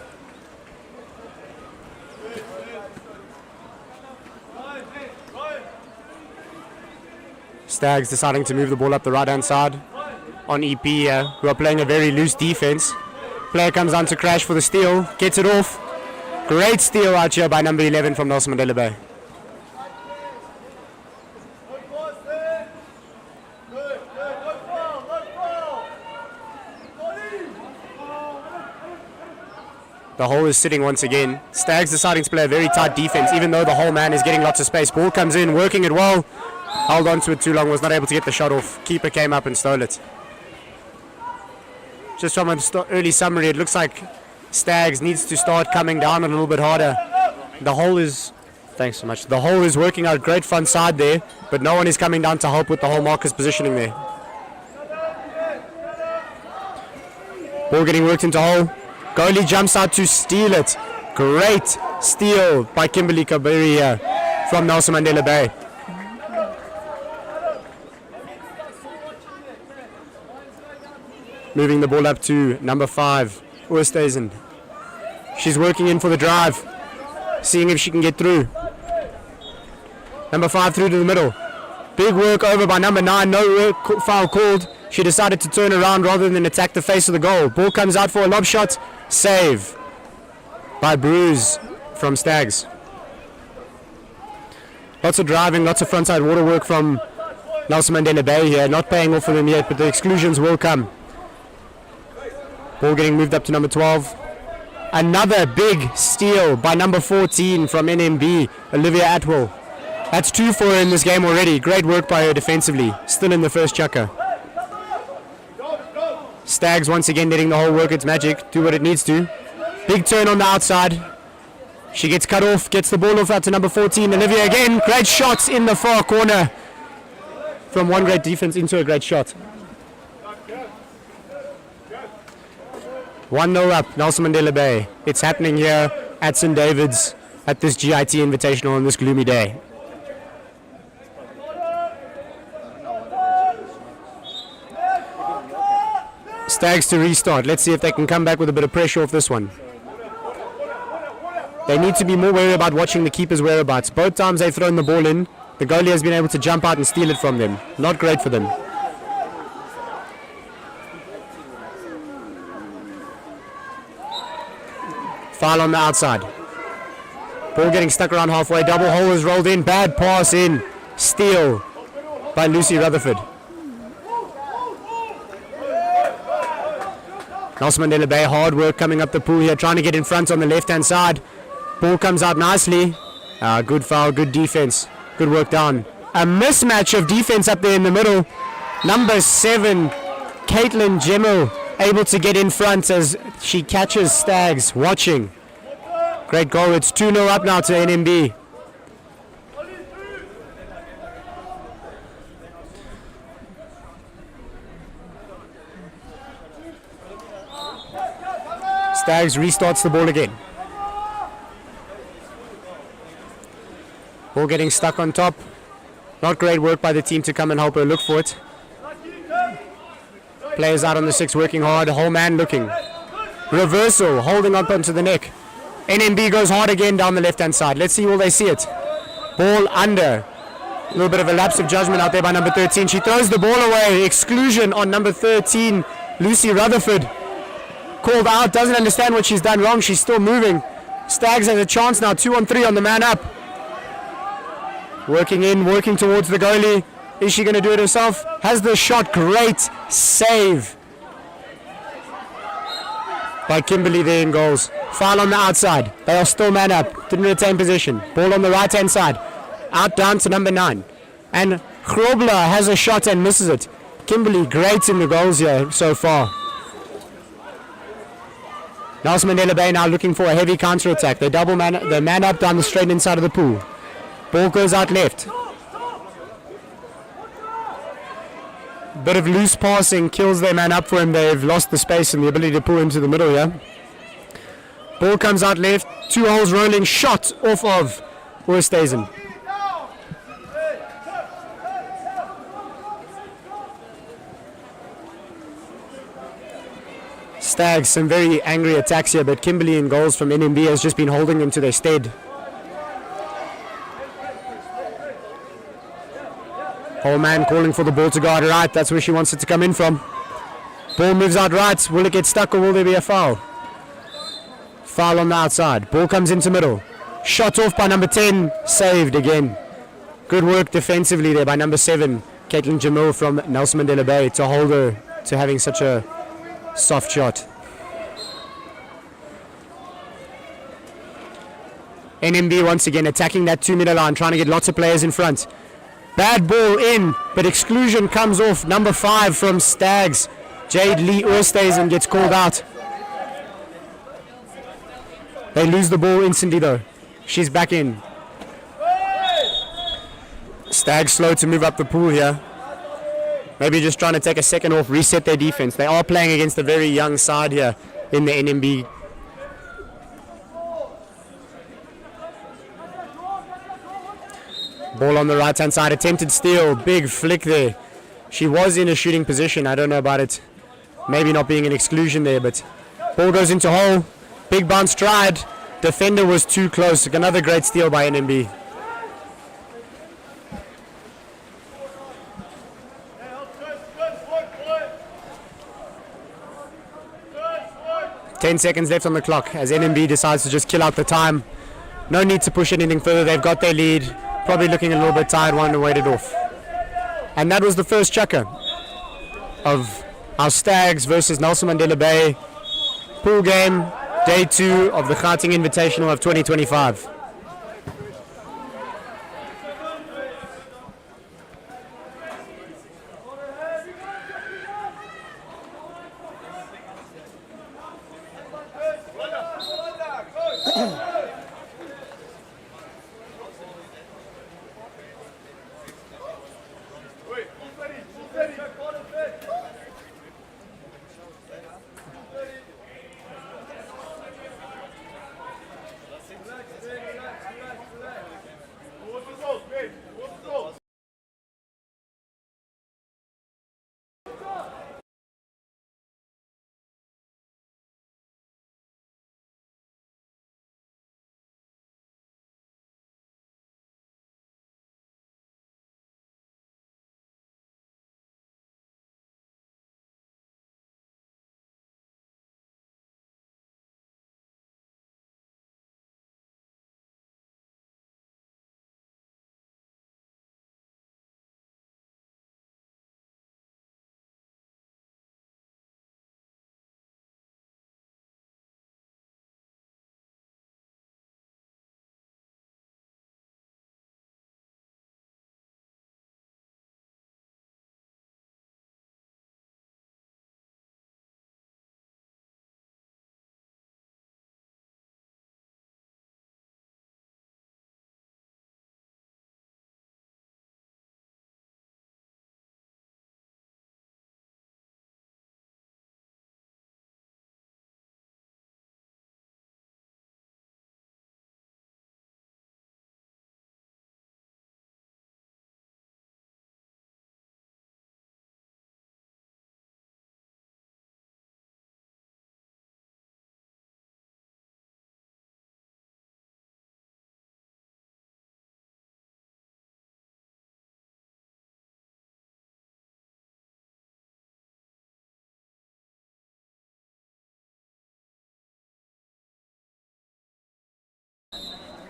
Stags deciding to move the ball up the right hand side on EP here, who are playing a very loose defense. Player comes down to crash for the steal, gets it off. Great steal out here by number 11 from Nelson Mandela Bay. The hole is sitting once again. Stags deciding to play a very tight defense, even though the whole man is getting lots of space. Ball comes in, working it well. Held on to it too long, was not able to get the shot off. Keeper came up and stole it. Just from an early summary, it looks like Stags needs to start coming down a little bit harder. The hole is, thanks so much. The hole is working out great front side there, but no one is coming down to help with the whole marker's positioning there. Ball getting worked into hole. Goalie jumps out to steal it. Great steal by Kimberly Kabiri here from Nelson Mandela Bay. Moving the ball up to number 5, Oosthuizen. She's working in for the drive, seeing if she can get through. Number 5 through to the middle. Big work over by number 9, no foul called. She decided to turn around rather than attack the face of the goal. Ball comes out for a lob shot. Save by Bruce from Stags. Lots of driving, lots of frontside water work from Nelson Mandela Bay here. Not paying off for them yet, but the exclusions will come. Ball getting moved up to number 12. Another big steal by number 14 from NMB, Olivia Atwell. That's 2 for her in this game already. Great work by her defensively. Still in the first chukker. Stags once again letting the whole work its magic, do what it needs to. Big turn on the outside. She gets cut off, gets the ball off out to number 14. Olivia again, great shots in the far corner. From one great defense into a great shot. 1-0 up, Nelson Mandela Bay. It's happening here at St. David's at this GIT Invitational on this gloomy day. Stags to restart. Let's see if they can come back with a bit of pressure off this one. They need to be more wary about watching the keeper's whereabouts. Both times they've thrown the ball in, the goalie has been able to jump out and steal it from them. Not great for them. Foul on the outside. Ball getting stuck around halfway. Double hole is rolled in. Bad pass in. Steal by Lucy Rutherford. Nelson Mandela Bay, hard work coming up the pool here, trying to get in front on the left-hand side. Ball comes out nicely. Good foul, good defense. Good work down. A mismatch of defense up there in the middle. Number 7, Caitlin Gemmell, able to get in front as she catches Stags watching. Great goal. It's 2-0 up now to NMB. Stags restarts the ball again. Ball getting stuck on top. Not great work by the team to come and help her look for it. Players out on the 6 working hard. Whole man looking. Reversal, holding up onto the neck. NMB goes hard again down the left hand side. Let's see, will they see it? Ball under. A little bit of a lapse of judgment out there by number 13. She throws the ball away. Exclusion on number 13, Lucy Rutherford. Called out, doesn't understand what she's done wrong. She's still moving. Stags has a chance now, 2-on-3 on the man up. Working in, working towards the goalie. Is she going to do it herself? Has the shot. Great save by Kimberly there in goals. Foul on the outside. They are still man up. Didn't retain position. Ball on the right hand side. Out down to number 9. And Grobler has a shot and misses it. Kimberly great in the goals here so far. Nelson Mandela Bay now looking for a heavy counter attack. They double the man up down the straight inside of the pool. Ball goes out left. Bit of loose passing kills their man up for him. They've lost the space and the ability to pull into the middle here. Ball comes out left. 2 holes rolling. Shot off of Oosthuizen. Stags, some very angry attacks here, but Kimberly in goals from NMB has just been holding them to their stead. Whole man calling for the ball to go out right. That's where she wants it to come in from. Ball moves out right. Will it get stuck or will there be a foul? Foul on the outside. Ball comes into middle. Shot off by number 10. Saved again. Good work defensively there by number 7, Caitlin Jamil from Nelson Mandela Bay, to hold her to having such a soft shot. NMB once again attacking that 2-meter line, trying to get lots of players in front. Bad ball in, but exclusion comes off. Number 5 from Stags, Jade Lee Oosthuizen, gets called out. They lose the ball instantly though. She's back in. Stags slow to move up the pool here. Maybe just trying to take a second off, reset their defense. They are playing against a very young side here in the NMB. Ball on the right hand side, attempted steal, big flick there. She was in a shooting position. I don't know about it maybe not being an exclusion there, but ball goes into hole. Big bounce tried. Defender was too close. Another great steal by NMB. Seconds left on the clock as NMB decides to just kill out the time. No need to push anything further. They've got their lead. Probably looking a little bit tired, wanting to wait it off. And that was the first chukker of our Stags versus Nelson Mandela Bay pool game, day 2 of the Gauteng Invitational of 2025.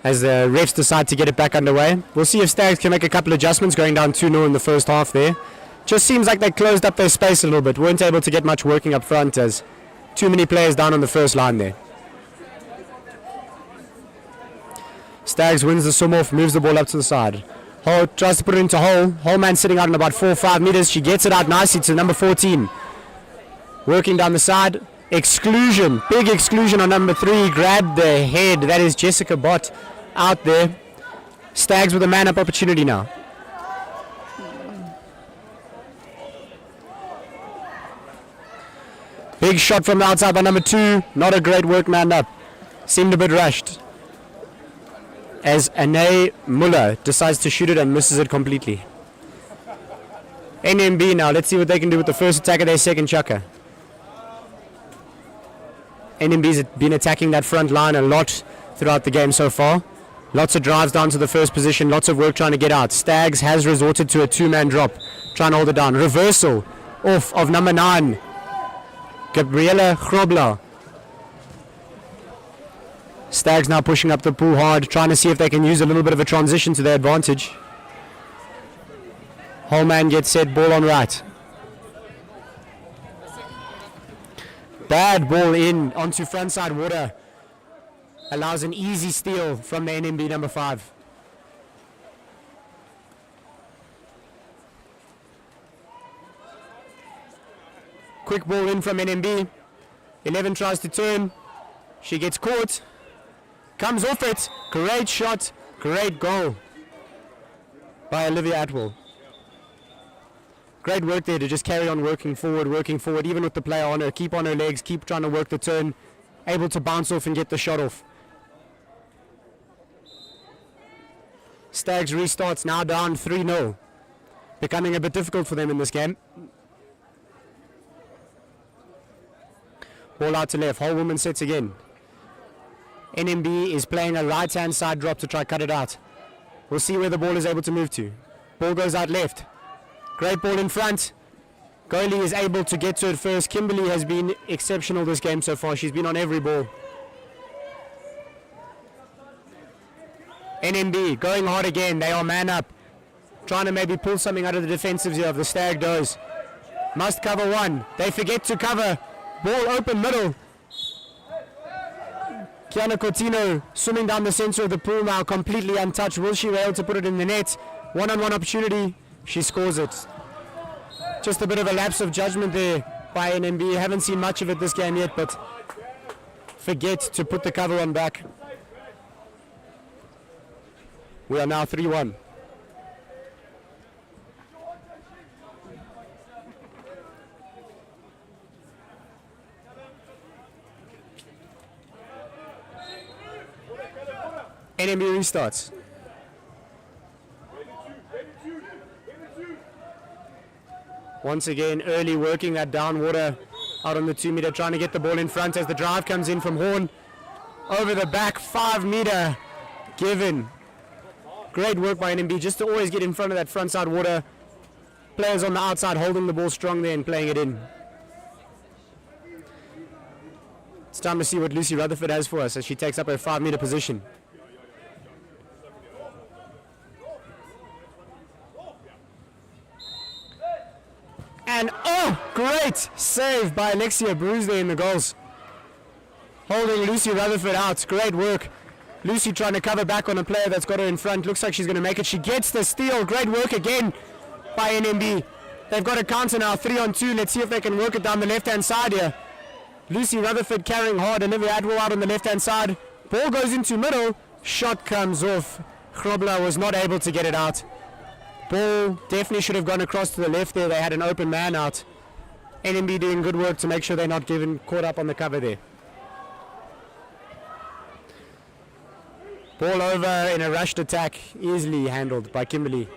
as the refs decide to get it back underway. We'll see if Stags can make a couple adjustments going down 2-0 in the first half there. Just seems like they closed up their space a little bit, weren't able to get much working up front as too many players down on the first line there. Stags wins the swim off, moves the ball up to the side. Hole tries to put it into Hole. Hole man sitting out in about 4 or 5 meters. She gets it out nicely to number 14. Working down the side. Exclusion. Big exclusion on number 3. Grabbed the head. That is Jessica Bott out there. Stags with a man-up opportunity now. Big shot from the outside by number 2. Not a great work man up. Seemed a bit rushed. As Ane Muller decides to shoot it and misses it completely. NMB now, let's see what they can do with the first attack of their second chukker. NMB's been attacking that front line a lot throughout the game so far. Lots of drives down to the first position, lots of work trying to get out. Stags has resorted to a 2-man drop, trying to hold it down. Reversal off of number 9, Gabriela Grobler. Stags now pushing up the pool hard, trying to see if they can use a little bit of a transition to their advantage. Whole man gets set, ball on right. Bad ball in onto frontside water. Allows an easy steal from the NMB number 5. Quick ball in from NMB. 11 tries to turn. She gets caught. Comes off it. Great shot. Great goal by Olivia Atwell. Great work there to just carry on working forward, even with the player on her. Keep on her legs, keep trying to work the turn. Able to bounce off and get the shot off. Stags restarts, now down 3-0. Becoming a bit difficult for them in this game. Ball out to left. Whole woman sets again. NMB is playing a right-hand side drop to try cut it out. We'll see where the ball is able to move to. Ball goes out left. Great ball in front. Goalie is able to get to it first. Kimberly has been exceptional this game so far. She's been on every ball. NMB going hard again. They are man up. Trying to maybe pull something out of the defensives here of the Stag Does. Must cover one. They forget to cover. Ball open middle. Kiana Cortino swimming down the center of the pool now, completely untouched. Will she be able to put it in the net? One-on-one opportunity. She scores it. Just a bit of a lapse of judgment there by NMB. Haven't seen much of it this game yet, but forget to put the cover on back. We are now 3-1. NMB restarts. Once again, early working that down water out on the 2 meter, trying to get the ball in front as the drive comes in from Horn. Over the back, 5 meter given. Great work by NMB just to always get in front of that front side water. Players on the outside holding the ball strong there and playing it in. It's time to see what Lucy Rutherford has for us as she takes up her 5 meter position. And great save by Alexia Bruce there in the goals. Holding Lucy Rutherford out. Great work. Lucy trying to cover back on a player that's got her in front. Looks like she's going to make it. She gets the steal. Great work again by NMB. They've got a counter now, 3-on-2. Let's see if they can work it down the left-hand side here. Lucy Rutherford carrying hard. Olivia Atwell out on the left-hand side. Ball goes into middle. Shot comes off. Grobler was not able to get it out. Ball definitely should have gone across to the left there. They had an open man out. NMB doing good work to make sure they're not caught up on the cover there. Ball over in a rushed attack, easily handled by Kimberly.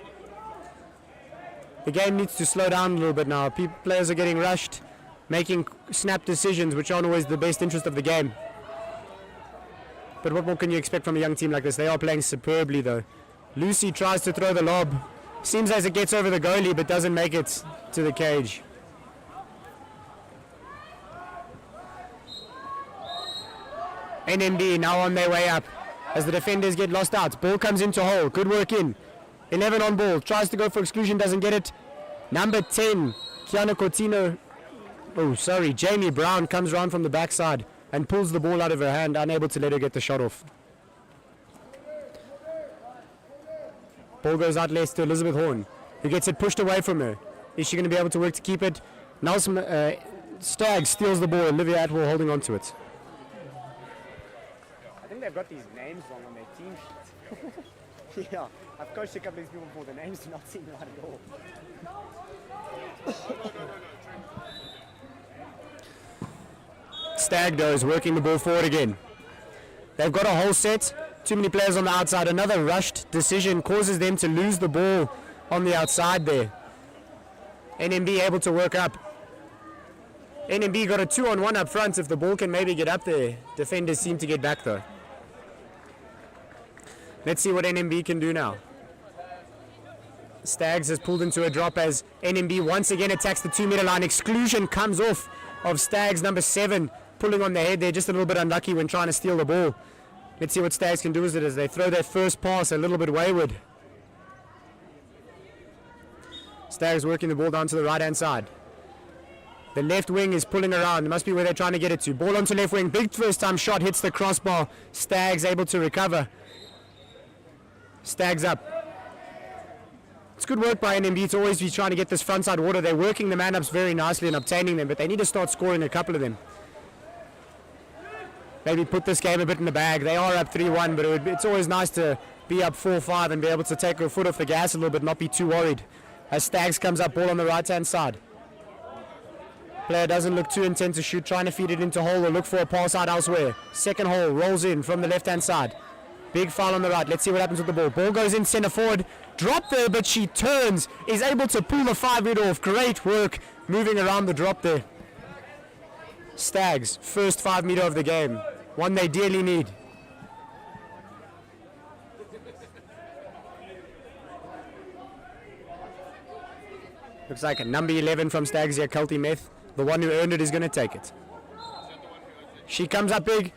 The game needs to slow down a little bit now. Players are getting rushed, making snap decisions, which aren't always the best interest of the game. But what more can you expect from a young team like this? They are playing superbly though. Lucy tries to throw the lob. Seems as it gets over the goalie, but doesn't make it to the cage. NMB now on their way up. as the defenders get lost out. Ball comes into hole. Good work in. 11 on ball. Tries to go for exclusion. Doesn't get it. Number 10, Kiana Cortino. Oh, sorry. Jamie Brown comes around from the backside and pulls the ball out of her hand, unable to let her get the shot off. Ball goes out left to Elizabeth Horn, who gets it pushed away from her. Is she going to be able to work to keep it? Nelson Staggs steals the ball. Olivia Atwell holding on to it. I think they've got these names wrong on their team sheets. Yeah, I've coached a couple of these people before. The names do not seem right at all. Stag though is working the ball forward again. They've got a whole set. Too many players on the outside. Another rushed decision causes them to lose the ball on the outside there. NMB able to work up. NMB got a 2-on-1 up front. If the ball can maybe get up there. Defenders seem to get back though. Let's see what NMB can do now. Staggs has pulled into a drop as NMB once again attacks the 2-meter line. Exclusion comes off of Staggs, number 7, pulling on the head there. Just a little bit unlucky when trying to steal the ball. Let's see what Staggs can do with it as they throw their first pass a little bit wayward. Staggs working the ball down to the right-hand side. The left wing is pulling around. It must be where they're trying to get it to. Ball onto left wing. Big first-time shot hits the crossbar. Staggs able to recover. Staggs up. It's good work by NMB to always be trying to get this frontside water. They're working the man-ups very nicely and obtaining them, but they need to start scoring a couple of them. Maybe put this game a bit in the bag. They are up 3-1, but it's always nice to be up 4-5 and be able to take a foot off the gas a little bit, not be too worried. As Staggs comes up, ball on the right-hand side. Player doesn't look too intent to shoot, trying to feed it into hole or look for a pass out elsewhere. Second hole, rolls in from the left-hand side. Big foul on the right. Let's see what happens with the ball. Ball goes in center forward. Drop there, but she turns. Is able to pull the 5-meter off. Great work moving around the drop there. Staggs, first 5-meter of the game. One they dearly need. Looks like a number 11 from Staggs here, Kelty Meth. The one who earned it is going to take it. She comes up big.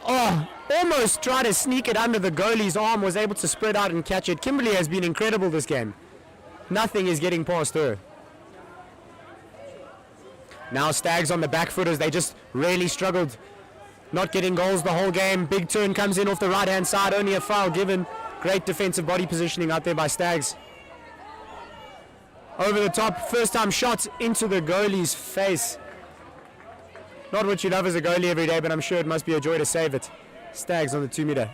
Oh, almost tried to sneak it under the goalie's arm, was able to spread out and catch it. Kimberly has been incredible this game. Nothing is getting past her. Now Staggs on the back foot as they just really struggled. Not getting goals the whole game. Big turn comes in off the right-hand side. Only a foul given. Great defensive body positioning out there by Staggs. Over the top, first time shot into the goalie's face. Not what you love as a goalie every day, but I'm sure it must be a joy to save it. Staggs on the 2-meter.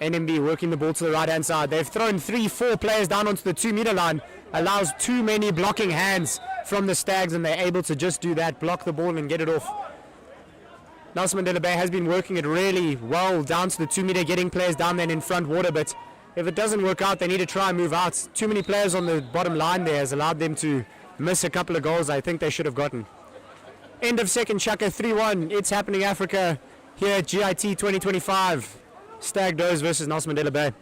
NMB working the ball to the right-hand side. They've thrown 3-4 players down onto the 2-meter line. Allows too many blocking hands from the Staggs, and they're able to just do that, block the ball and get it off. Nelson Mandela Bay has been working it really well down to the 2-meter, getting players down there and in front water, but if it doesn't work out, they need to try and move out. Too many players on the bottom line there has allowed them to miss a couple of goals I think they should have gotten. End of second, Chaka 3-1. It's happening Africa here at GIT 2025. Stag Does versus Nelson Mandela Bay.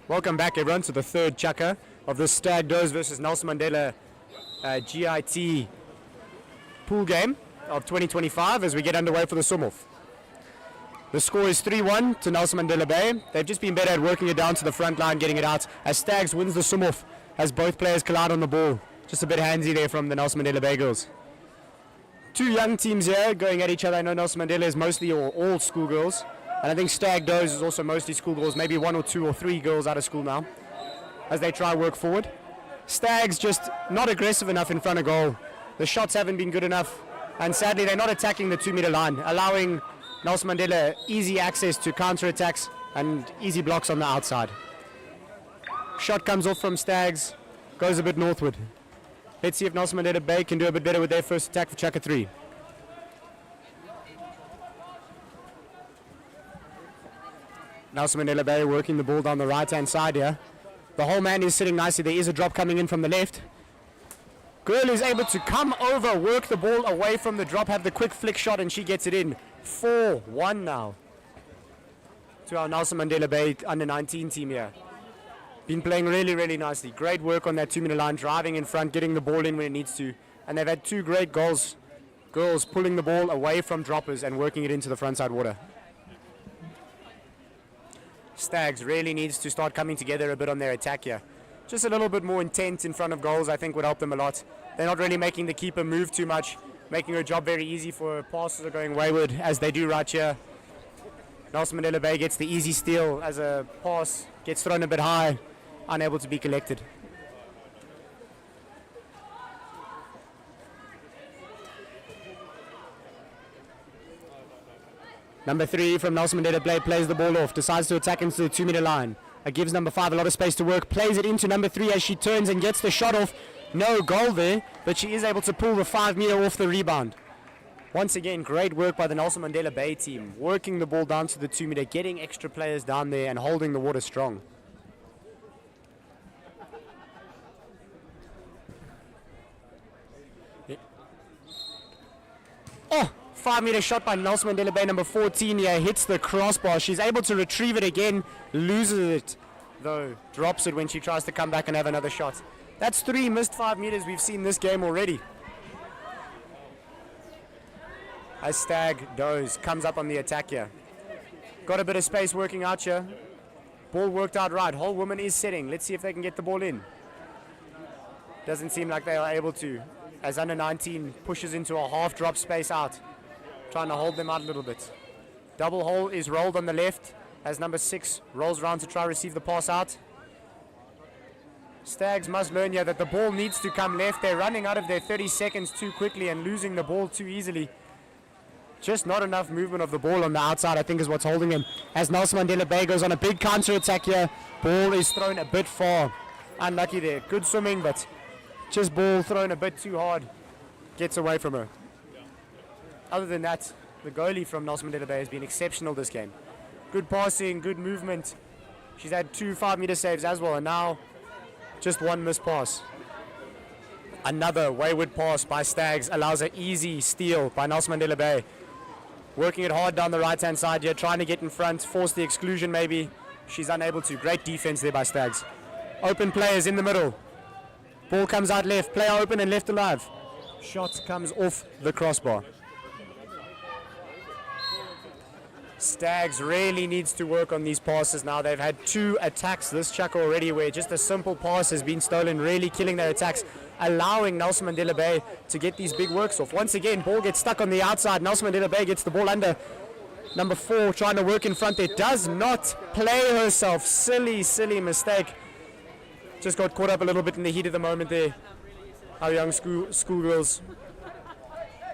Welcome back, everyone, to the third chukka of the Stag Does versus Nelson Mandela GIT pool game of 2025 as we get underway for the swim-off. The score is 3-1 to Nelson Mandela Bay. They've just been better at working it down to the front line, getting it out, as Stags wins the swim-off as both players collide on the ball. Just a bit handsy there from the Nelson Mandela Bay girls. Two young teams here going at each other. I know Nelson Mandela is mostly all schoolgirls, and I think Stag Does is also mostly schoolgirls, maybe 1 or 2 or 3 girls out of school now, as they try work forward. Stags just not aggressive enough in front of goal. The shots haven't been good enough, and sadly they're not attacking the 2 meter line, allowing Nelson Mandela easy access to counter attacks and easy blocks on the outside. Shot comes off from Stags, goes a bit northward. Let's see if Nelson Mandela Bay can do a bit better with their first attack for chukka 3. Nelson Mandela Bay working the ball down the right hand side here. The whole man is sitting nicely. There is a drop coming in from the left. Girl is able to come over, work the ball away from the drop, have the quick flick shot, and she gets it in. 4-1 now to our Nelson Mandela Bay under-19 team here. Been playing really, really nicely. Great work on that 2 meter line, driving in front, getting the ball in when it needs to. And they've had 2 great goals. Girls pulling the ball away from droppers and working it into the front side water. Stags really needs to start coming together a bit on their attack here. Just a little bit more intent in front of goals, I think, would help them a lot. They're not really making the keeper move too much, making her job very easy for her passes are going wayward, as they do right here. Nelson Mandela Bay gets the easy steal as a pass gets thrown a bit high, unable to be collected. Number 3 from Nelson Mandela Bay plays the ball off, decides to attack into the 2 meter line. It gives number 5 a lot of space to work, plays it into number 3 as she turns and gets the shot off. No goal there, but she is able to pull the 5 meter off the rebound. Once again, great work by the Nelson Mandela Bay team, working the ball down to the 2 meter, getting extra players down there and holding the water strong. Oh! 5 meter shot by Nelson Mandela Bay, number 14 here, hits the crossbar. She's able to retrieve it again, loses it, though, drops it when she tries to come back and have another shot. That's 3 missed 5 meters we've seen this game already. As Stag Does comes up on the attack here. Got a bit of space working out here. Ball worked out right. Whole woman is sitting. Let's see if they can get the ball in. Doesn't seem like they are able to, as under 19 pushes into a half drop space out, trying to hold them out a little bit. Double hole is rolled on the left as number 6 rolls around to try receive the pass out. Stags must learn here that the ball needs to come left. They're running out of their 30 seconds too quickly and losing the ball too easily. Just not enough movement of the ball on the outside, I think, is what's holding him. As Nelson Mandela Bay goes on a big counter attack here, ball is thrown a bit far. Unlucky there. Good swimming, but just ball thrown a bit too hard. Gets away from her. Other than that, the goalie from Nelson Mandela Bay has been exceptional this game. Good passing, good movement. She's had 2 5 meter saves as well, and now just 1 missed pass. Another wayward pass by Stags allows an easy steal by Nelson Mandela Bay. Working it hard down the right hand side here, trying to get in front, force the exclusion maybe. She's unable to. Great defense there by Stags. Open players in the middle. Ball comes out left, player open and left alive. Shot comes off the crossbar. Stags really needs to work on these passes now. They've had 2 attacks this chukka already where just a simple pass has been stolen, really killing their attacks, allowing Nelson Mandela Bay to get these big works off. Once again, ball gets stuck on the outside. Nelson Mandela Bay gets the ball under. Number 4 trying to work in front there. Does not play herself. Silly, silly mistake. Just got caught up a little bit in the heat of the moment there. Our young schoolgirls.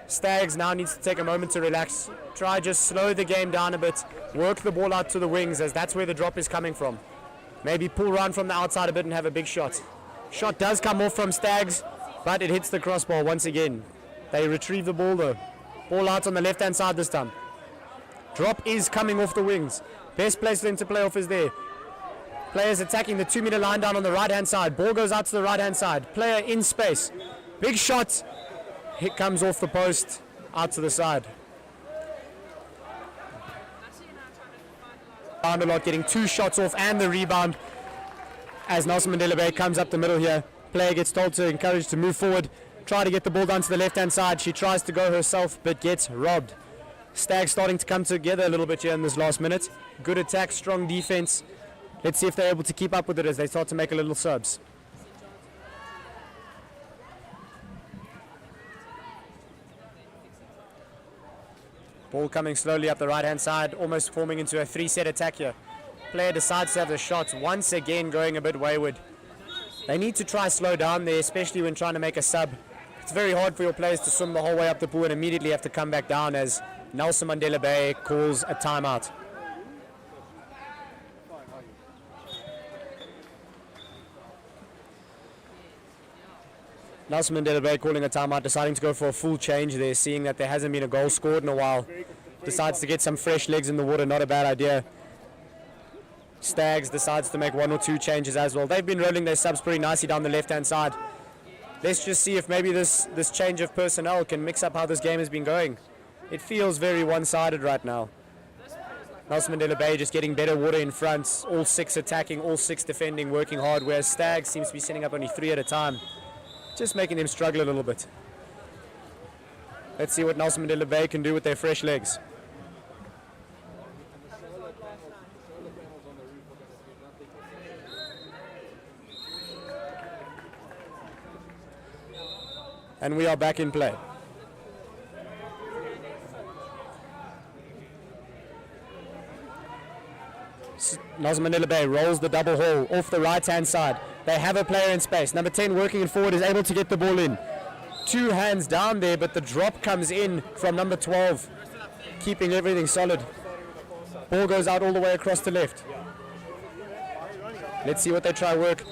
Stags now needs to take a moment to relax. Try just slow the game down a bit. Work the ball out to the wings as that's where the drop is coming from. Maybe pull around from the outside a bit and have a big shot. Shot does come off from Stags, but it hits the crossbar once again. They retrieve the ball though. Ball out on the left hand side this time. Drop is coming off the wings. Best place for them to play off is there. Players attacking the 2 meter line down on the right hand side. Ball goes out to the right hand side. Player in space. Big shot. Hit comes off the post, out to the side. Found a lot, getting 2 shots off and the rebound. as Nelson Mandela Bay comes up the middle here. Player gets told to encourage to move forward, try to get the ball down to the left-hand side. She tries to go herself, but gets robbed. Stags starting to come together a little bit here in this last minute. Good attack, strong defense. Let's see if they're able to keep up with it as they start to make a little subs. Ball coming slowly up the right-hand side, almost forming into a 3-set attack here. Player decides to have the shots, once again going a bit wayward. They need to try slow down there, especially when trying to make a sub. It's very hard for your players to swim the whole way up the pool and immediately have to come back down as Nelson Mandela Bay calls a timeout. Nelson Mandela Bay calling a timeout, deciding to go for a full change there, seeing that there hasn't been a goal scored in a while. Decides to get some fresh legs in the water, not a bad idea. Stags decides to make 1 or 2 changes as well. They've been rolling their subs pretty nicely down the left-hand side. Let's just see if maybe this change of personnel can mix up how this game has been going. It feels very one-sided right now. Nelson Mandela Bay just getting better water in front, all 6 attacking, all 6 defending, working hard, whereas Stags seems to be setting up only 3 at a time. Just making them struggle a little bit. Let's see what Nelson Mandela Bay can do with their fresh legs. And we are back in play. Nelson Mandela Bay rolls the double haul off the right-hand side. They have a player in space. Number 10 working it forward is able to get the ball in. 2 hands down there, but the drop comes in from number 12, keeping everything solid. Ball goes out all the way across the left. Let's see what they try work.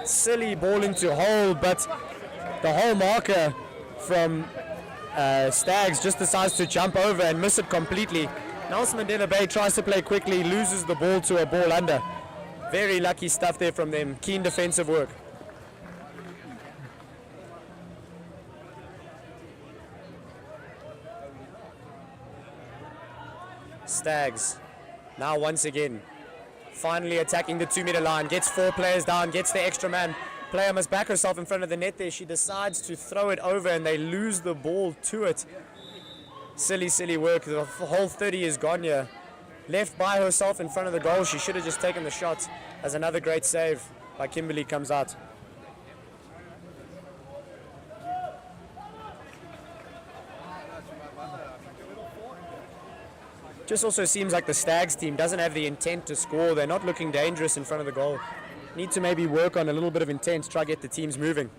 Silly ball into hole, but the hole marker from Stags just decides to jump over and miss it completely. Nelson Mandela Bay tries to play quickly, loses the ball to a ball under. Very lucky stuff there from them. Keen defensive work. Stags now once again finally attacking the 2-meter line, gets 4 players down, gets the extra man. Player must back herself in front of the net there. She decides to throw it over and they lose the ball to it. Silly work. The whole 30 is gone here. Left by herself in front of the goal. She should have just taken the shot, as another great save by Kimberly comes out. Just also seems like the Stags team doesn't have the intent to score. They're not looking dangerous in front of the goal. Need to maybe work on a little bit of intent, try to get the teams moving.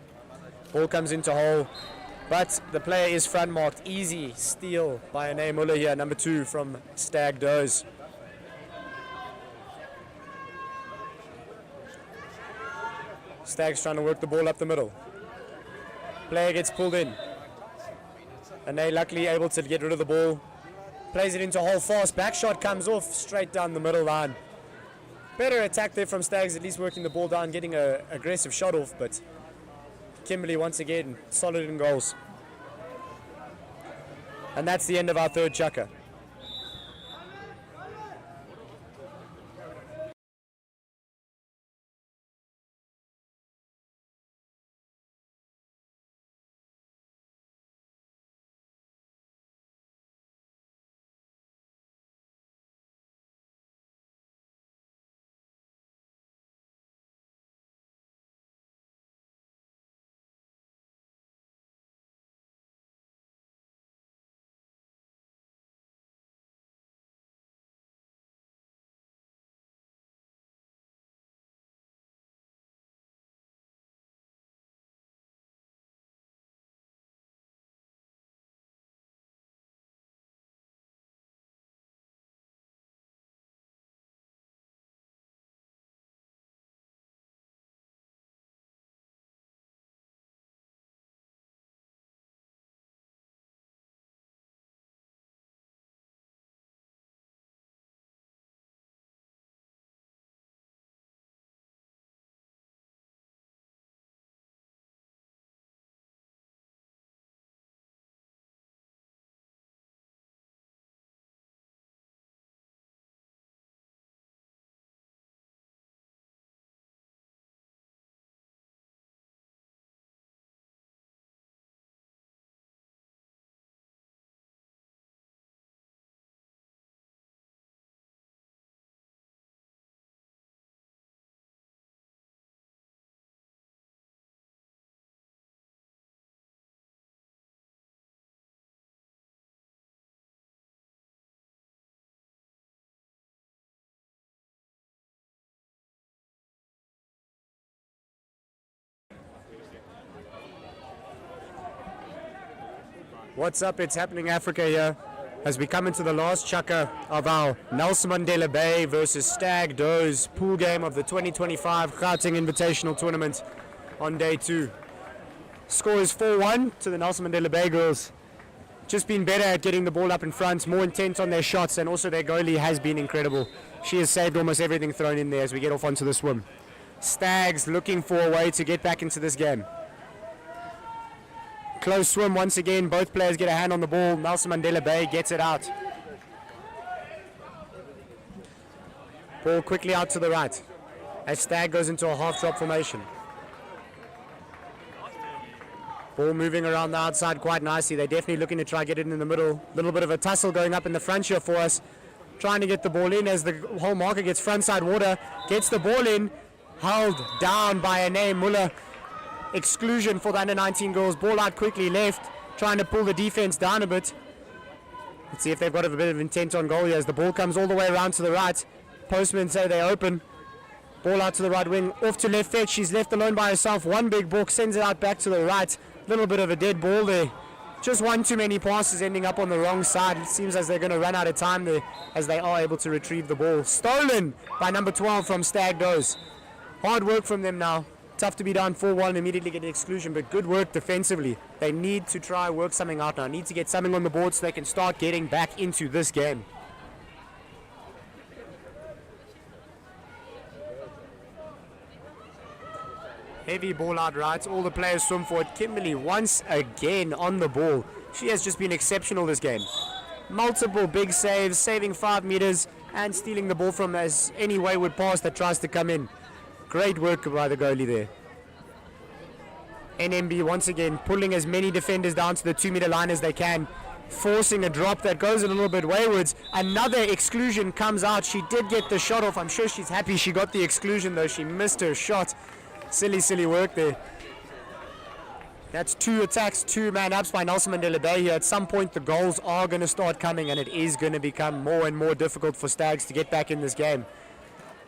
Ball comes into hole, but the player is front marked. Easy steal by Ane Muller here, number 2 from Stag Does. Stags trying to work the ball up the middle. Player gets pulled in. Ane luckily able to get rid of the ball. Plays it into hole fast. Back shot comes off straight down the middle line. Better attack there from Stags, at least working the ball down, getting an aggressive shot off, but Kimberly once again solid in goals. And that's the end of our third chukker. What's up? It's Happening Africa here as we come into the last chukka of our Nelson Mandela Bay versus Stag Does pool game of the 2025 Gauteng Invitational Tournament on day 2. Score is 4-1 to the Nelson Mandela Bay girls. Just been better at getting the ball up in front, more intent on their shots, and also their goalie has been incredible. She has saved almost everything thrown in there as we get off onto the swim. Stags looking for a way to get back into this game. Close swim once again, both players get a hand on the ball. Nelson Mandela Bay gets it out. Ball quickly out to the right as Stag goes into a half drop formation. Ball moving around the outside quite nicely. They're definitely looking to try get it in the middle. Little bit of a tussle going up in the front here for us. Trying to get the ball in as the whole marker gets frontside water. Gets the ball in. Held down by a name, Muller. Exclusion for the under-19 girls. Ball out quickly left. Trying to pull the defense down a bit. Let's see if they've got a bit of intent on goal here as the ball comes all the way around to the right. Postmen say they're open. Ball out to the right wing. Off to left fetch. She's left alone by herself. One big book. Sends it out back to the right. Little bit of a dead ball there. Just one too many passes ending up on the wrong side. It seems as they're going to run out of time there as they are able to retrieve the ball. Stolen by number 12 from Stag Does. Hard work from them now. Tough to be down 4-1 immediately get an exclusion, but good work defensively. They need to try work something out now. Need to get something on the board so they can start getting back into this game. Heavy ball out right. All the players swim for it. Kimberly once again on the ball. She has just been exceptional this game. Multiple big saves, saving 5 meters and stealing the ball from as any wayward pass that tries to come in. Great work by the goalie there. NMB once again pulling as many defenders down to the 2-meter line as they can. Forcing a drop that goes a little bit waywards. Another exclusion comes out. She did get the shot off. I'm sure she's happy she got the exclusion though. She missed her shot. Silly work there. That's 2 attacks, 2 man-ups by Nelson Mandela Bay here. At some point the goals are going to start coming and it is going to become more and more difficult for Stags to get back in this game.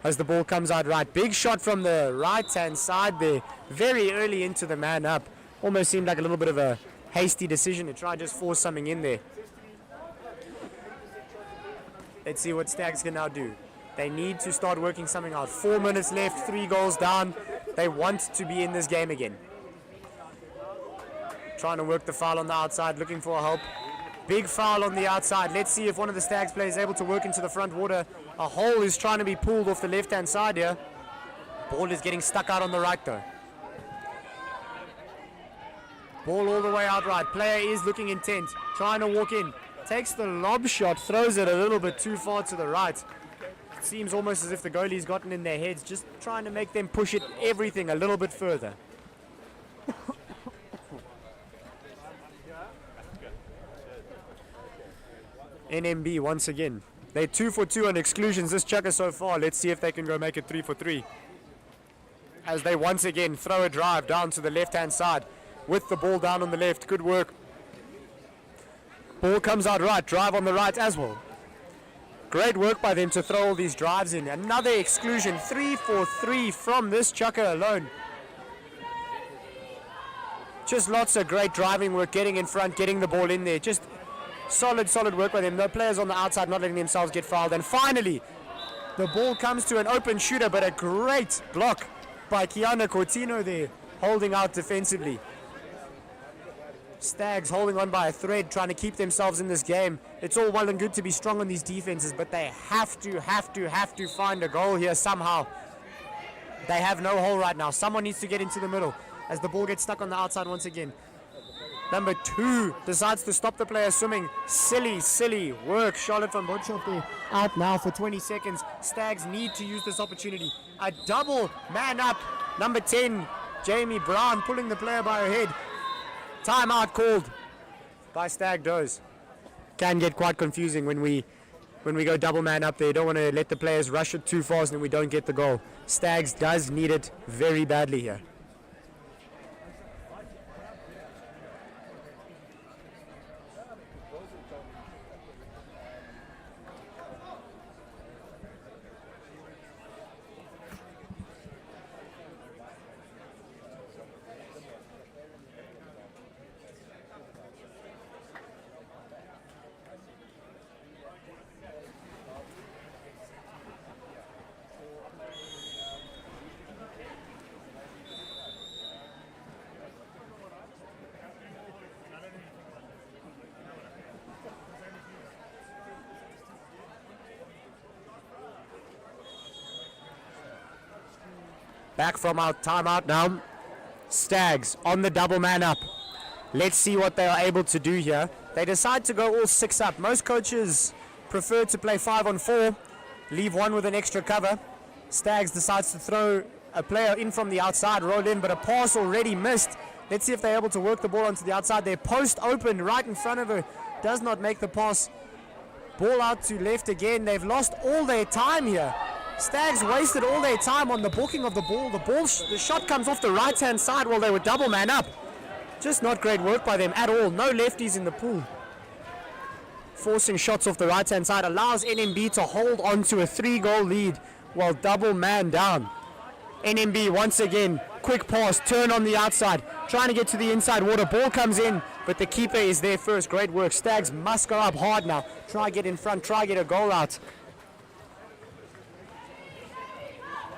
As the ball comes out right. Big shot from the right-hand side there. Very early into the man-up. Almost seemed like a little bit of a hasty decision to try just force something in there. Let's see what Stags can now do. They need to start working something out. 4 minutes left, 3 goals down. They want to be in this game again. Trying to work the foul on the outside, looking for help. Big foul on the outside. Let's see if one of the Stags players is able to work into the front water. A hole is trying to be pulled off the left-hand side here. Ball is getting stuck out on the right though. Ball all the way out right. Player is looking intent. Trying to walk in. Takes the lob shot. Throws it a little bit too far to the right. It seems almost as if the goalie's gotten in their heads. Just trying to make them push it everything a little bit further. NMB once again. They're 2 for 2 on exclusions this chukka so far. Let's see if they can go make it 3 for 3. As they once again throw a drive down to the left-hand side with the ball down on the left. Good work. Ball comes out right. Drive on the right as well. Great work by them to throw all these drives in. Another exclusion. 3 for 3 from this chukka alone. Just lots of great driving work, getting in front, getting the ball in there. Just solid work by them. No players on the outside not letting themselves get fouled. And finally, the ball comes to an open shooter, but a great block by Kiana Cortino there, holding out defensively. Stags holding on by a thread, trying to keep themselves in this game. It's all well and good to be strong on these defenses, but they have to find a goal here somehow. They have no hole right now. Someone needs to get into the middle as the ball gets stuck on the outside once again. Number 2 decides to stop the player swimming. Silly work. Charlotte van Botschop there out now for 20 seconds. Stags need to use this opportunity. A double man up. Number 10, Jamie Brown, pulling the player by her head. Timeout called by Stag Does. Can get quite confusing when we go double man up there. Don't want to let the players rush it too fast and we don't get the goal. Stags does need it very badly here. Back from our timeout now. Stags on the double man up. Let's see what they are able to do here. They decide to go all 6 up. Most coaches prefer to play 5-on-4, leave one with an extra cover. Stags decides to throw a player in from the outside, roll in, but a pass already missed. Let's see if they're able to work the ball onto the outside. Their post open right in front of her, does not make the pass. Ball out to left again. They've lost all their time here. Stags wasted all their time on the booking of the ball. The shot comes off the right-hand side while they were double man up. Just not great work by them at all. No lefties in the pool. Forcing shots off the right-hand side allows NMB to hold on to a 3-goal lead while double man down. NMB once again, quick pass, turn on the outside, trying to get to the inside water. Ball comes in, but the keeper is there first. Great work. Stags must go up hard now. Try get in front, try get a goal out.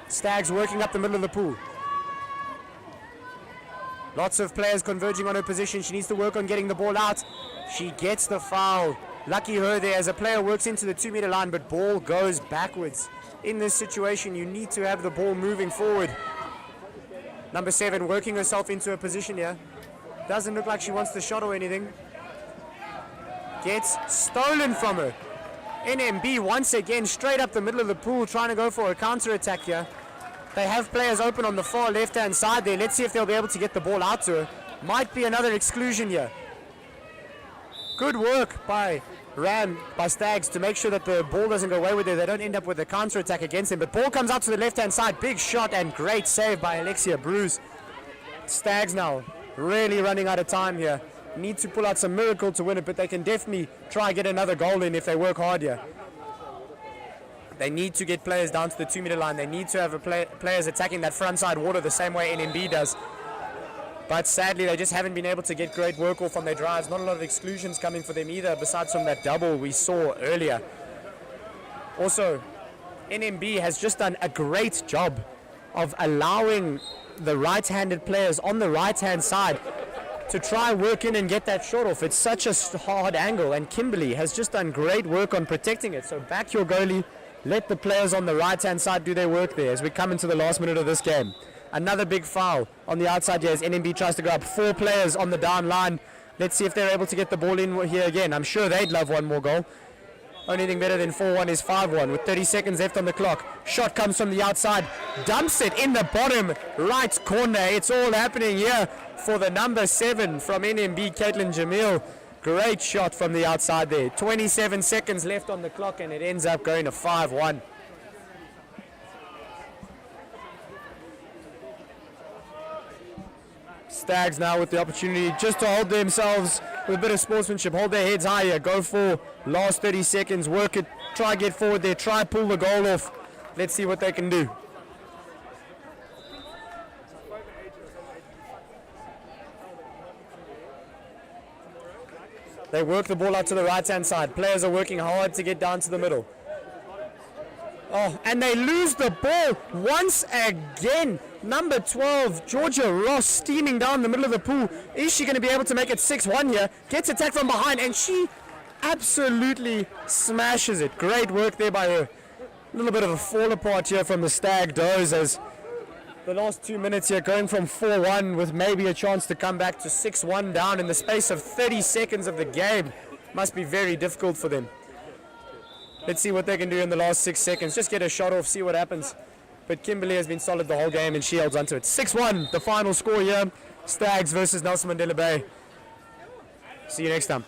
Stags working up the middle of the pool. Lots of players converging on her position. She needs to work on getting the ball out. She gets the foul. Lucky her there as a player works into the 2-meter line, but ball goes backwards. In this situation, you need to have the ball moving forward. Number 7 working herself into a position here. Doesn't look like she wants the shot or anything. Gets stolen from her. NMB once again straight up the middle of the pool trying to go for a counter-attack here. They have players open on the far left-hand side there. Let's see if they'll be able to get the ball out to her. Might be another exclusion here. Good work by Stags to make sure that the ball doesn't go away with it. They don't end up with a counter-attack against them. But ball comes out to the left-hand side. Big shot and great save by Alexia Bruce. Stags now really running out of time here. Need to pull out some miracle to win it, but they can definitely try get another goal in if they work hard here. They need to get players down to the 2-meter line. They need to have players attacking that front side water the same way NMB does. But sadly, they just haven't been able to get great work off on their drives. Not a lot of exclusions coming for them either, besides from that double we saw earlier. Also, NMB has just done a great job of allowing the right-handed players on the right-hand side to try work in and get that shot off. It's such a hard angle, and Kimberly has just done great work on protecting it. So back your goalie. Let the players on the right-hand side do their work there as we come into the last minute of this game. Another big foul on the outside here as NMB tries to go up. 4 players on the down line. Let's see if they're able to get the ball in here again. I'm sure they'd love one more goal. Only thing better than 4-1 is 5-1 with 30 seconds left on the clock. Shot comes from the outside. Dumps it in the bottom right corner. It's all happening here for the number 7 from NMB, Caitlin Jamil. Great shot from the outside there. 27 seconds left on the clock and it ends up going to 5-1. Stags now with the opportunity just to hold themselves with a bit of sportsmanship. Hold their heads higher. Go for last 30 seconds. Work it. Try get forward there. Try pull the goal off. Let's see what they can do. They work the ball out to the right-hand side. Players are working hard to get down to the middle. Oh, and they lose the ball once again. Number 12, Georgia Ross, steaming down the middle of the pool. Is she going to be able to make it 6-1 here? Gets attacked from behind, and she absolutely smashes it. Great work there by her. A little bit of a fall apart here from the Stag Does as the last 2 minutes here going from 4-1 with maybe a chance to come back to 6-1 down in the space of 30 seconds of the game. Must be very difficult for them. Let's see what they can do in the last 6 seconds. Just get a shot off, see what happens. But Kimberly has been solid the whole game and she holds onto it. 6-1, the final score here. Stags versus Nelson Mandela Bay. See you next time.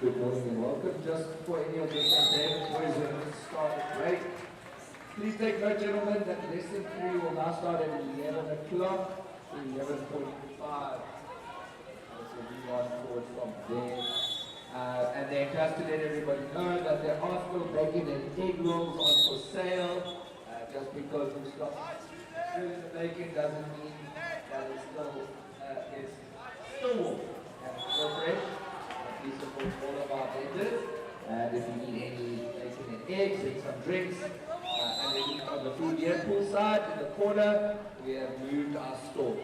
Good morning and welcome. Just for any of the campaign boys who have just started break, please take note, gentlemen, that lesson 3 will now start at 11 o'clock, 11:45. So we on forward from there. And then just to let everybody know that there are still bacon and egg rolls on for sale. Just because we stopped doing the bacon doesn't mean that it's still warm and still fresh. Please support all of our vendors. And if you need any bacon and eggs and some drinks, and then on the Fourviere Pool side in the corner, we have moved our store.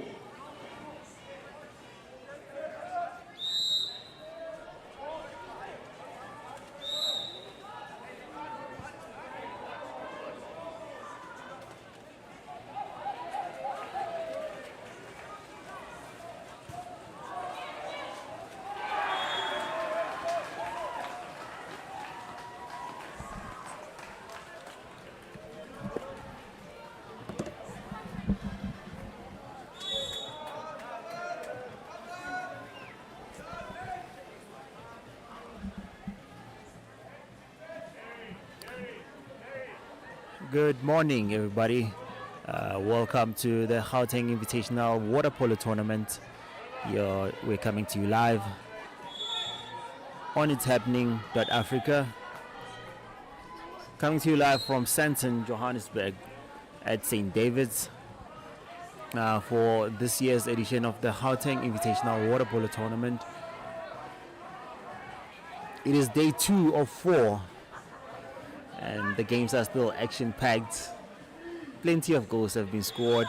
Good morning, everybody. Welcome to the Gauteng Invitational Water Polo Tournament. We're coming to you live on ItsHappening.Africa. Coming to you live from Sandton, Johannesburg at St. David's for this year's edition of the Gauteng Invitational Water Polo Tournament. It is day 2 of 4. And the games are still action-packed. Plenty of goals have been scored.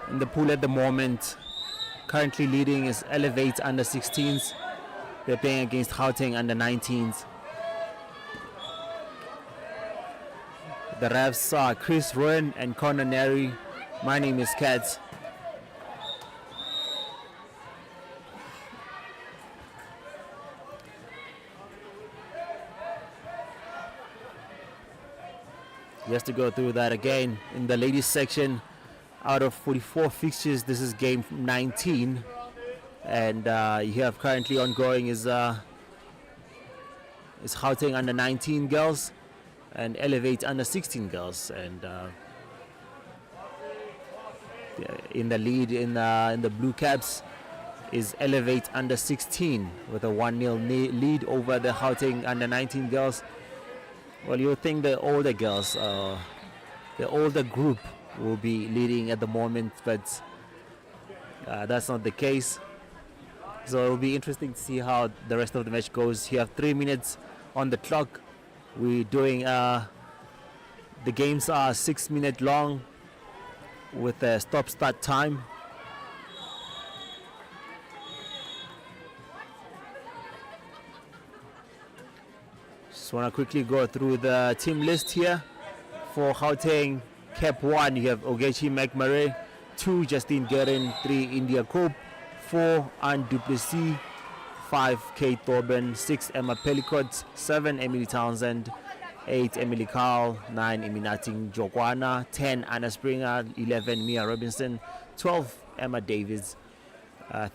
In the pool at the moment, currently leading is Elevate under 16s. They're playing against Gauteng under 19s. The refs are Chris Rowan and Connor Neri. My name is Katz. Just to go through that again, in the ladies section, out of 44 fixtures, this is game 19, and you have currently ongoing is Gauteng under 19 girls and Elevate under 16 girls, and in the lead in the blue caps is Elevate under 16 with a 1-0 lead over the Gauteng under 19 girls. Well, you would think the older girls, the older group will be leading at the moment, but that's not the case. So it will be interesting to see how the rest of the match goes. You have 3 minutes on the clock. We're doing, the games are 6 minute long with a stop-start time. Just want to quickly go through the team list here. For Gauteng, Cap 1, you have Ogechi McMurray, 2, Justine Guerin, 3, India Cope, 4, Anne Duplessis, 5, Kate Thorben, 6, Emma Pellicott, 7, Emily Townsend, 8, Emily Carl, 9, Eminating Jokwana, 10, Anna Springer, 11, Mia Robinson, 12, Emma Davids,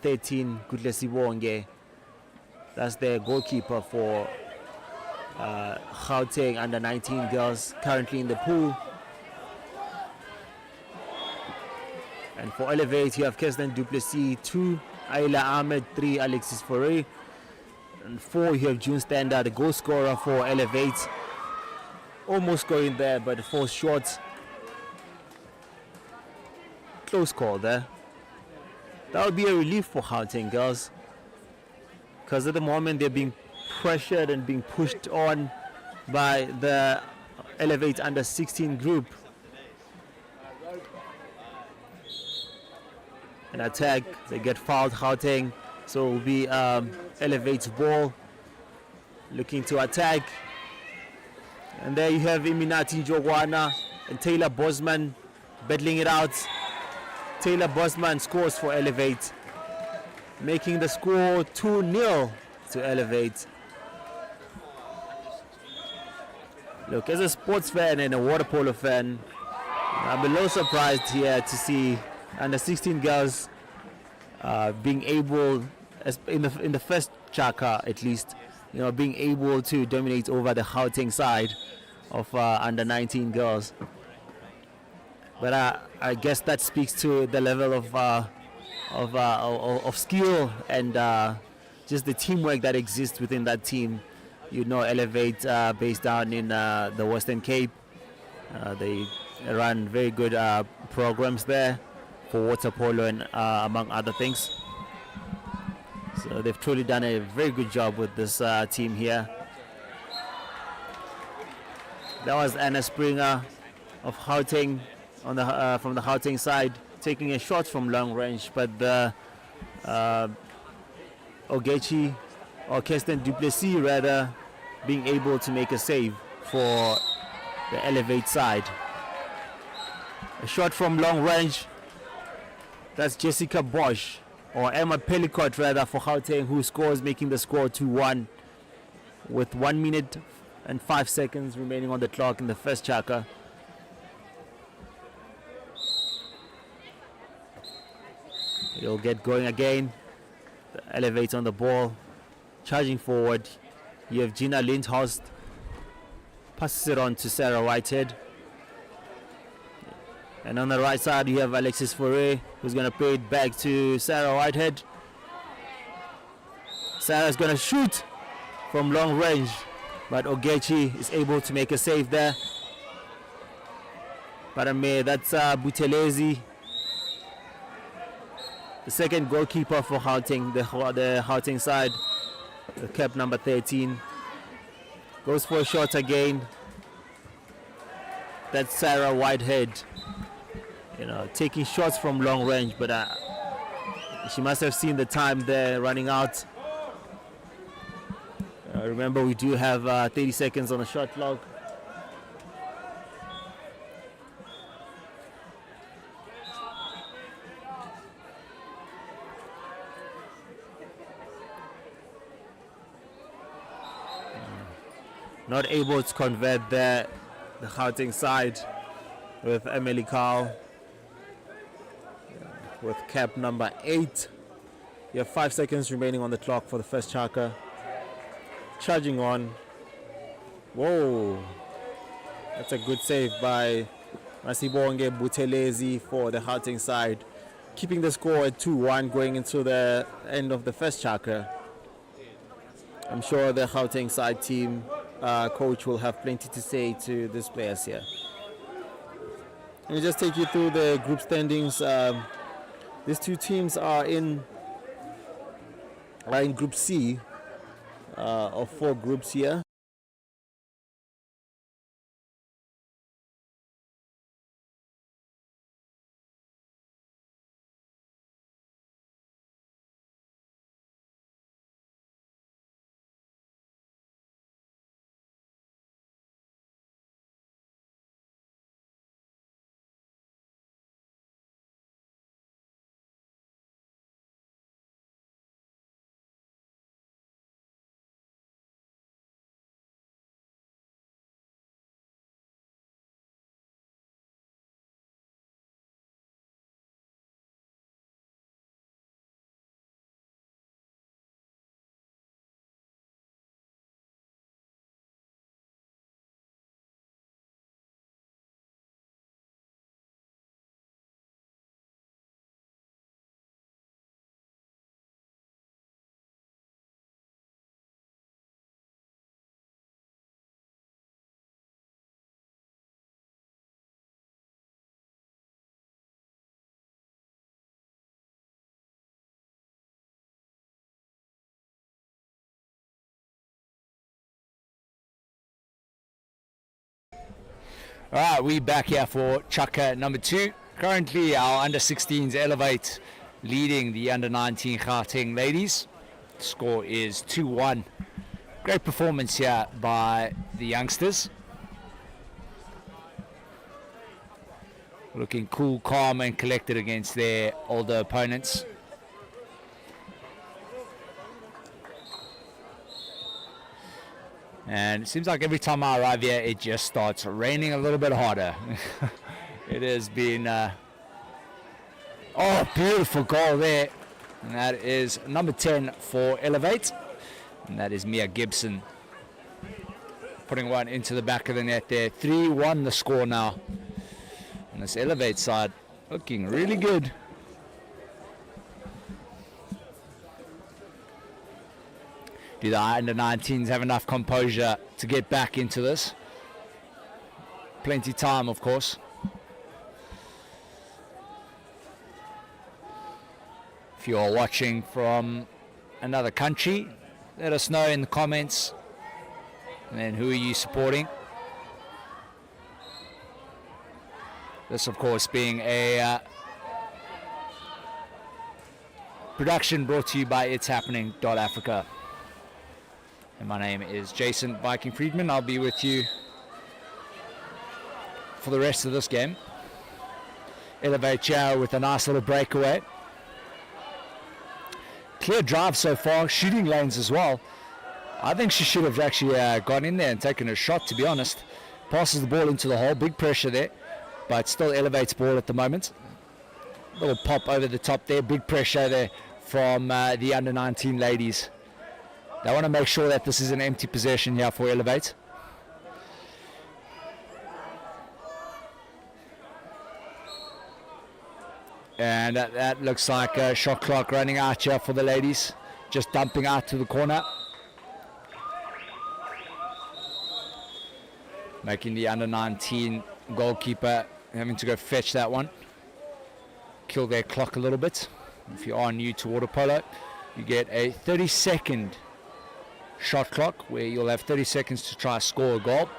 13, Kutlesi Wonge. That's the goalkeeper for Gauteng under 19 girls, currently in the pool. And for Elevate, you have Kirsten Duplessis, 2, Ayla Ahmed, 3, Alexis Foray, and 4, you have June Stander, the goal scorer for Elevate. Almost going there, but it falls short. Close call there. That would be a relief for Gauteng girls, because at the moment they're being pressured and being pushed on by the Elevate under 16 group. An attack, they get fouled, Gauteng, so it will be Elevate's ball looking to attack. And there you have Iminati Jogwana and Taylor Bosman battling it out. Taylor Bosman scores for Elevate, making the score 2-0 to Elevate. Look, as a sports fan and a water polo fan, I'm a little surprised here to see under 16 girls being able, in the first chaka at least, being able to dominate over the Gauteng side of under 19 girls. But I guess that speaks to the level of skill and just the teamwork that exists within that team. Elevate based down in the Western Cape. They run very good programs there for water polo and among other things. So they've truly done a very good job with this team here. That was Anna Springer of Gauteng on the from the Gauteng side, taking a shot from long range, but the Ogechi or Kirsten Duplessis rather being able to make a save for the Elevate side. A shot from long range. That's Jessica Bosch or Emma Pellicott rather for Gauteng, who scores, making the score 2-1 with 1 minute and 5 seconds remaining on the clock in the first chaka. It'll get going again. The Elevate on the ball, charging forward. You have Gina Lindhorst, passes it on to Sarah Whitehead. And on the right side you have Alexis Fourviere, who's going to play it back to Sarah Whitehead. Sarah's going to shoot from long range, but Ogechi is able to make a save there. That's Buthelezi, the second goalkeeper for Gauteng, the Gauteng side, the cap number 13. Goes for a shot again. That's Sarah Whitehead, taking shots from long range, but she must have seen the time there running out. Remember, we do have 30 seconds on the shot clock. Not able to convert there, the Gauteng side with Emily Carl with cap number 8. You have 5 seconds remaining on the clock for the first chaka. Charging on. Whoa, that's a good save by Masibonge Buthelezi for the Gauteng side, keeping the score at 2-1 going into the end of the first chaka. I'm sure the Gauteng side team coach will have plenty to say to these players here. Let me just take you through the group standings. These two teams are in Group C of 4 groups here. All right, we back here for chaka number 2. Currently, our under-16s Elevate leading the under-19 Gauteng ladies. The score is 2-1. Great performance here by the youngsters. Looking cool, calm, and collected against their older opponents. And it seems like every time I arrive here, it just starts raining a little bit harder. It has been, beautiful goal there. And that is number 10 for Elevate. And that is Mia Gibson. Putting one into the back of the net there. 3-1 the score now. And this Elevate side looking really good. Do the under-19s have enough composure to get back into this? Plenty time, of course. If you are watching from another country, let us know in the comments. And then who are you supporting? This, of course, being a production brought to you by ItsHappening.Africa. And my name is Jason Viking Friedman. I'll be with you for the rest of this game. Elevate Chow with a nice little breakaway. Clear drive so far, shooting lanes as well. I think she should have actually gone in there and taken a shot, to be honest. Passes the ball into the hole, big pressure there, but still Elevate's ball at the moment. Little pop over the top there, big pressure there from the under-19 ladies. They want to make sure that this is an empty possession here for Elevate. And that looks like a shot clock running out here for the ladies. Just dumping out to the corner. Making the under-19 goalkeeper having to go fetch that one. Kill their clock a little bit. If you are new to water polo, you get a 30-second shot clock where you'll have 30 seconds to try score a goal.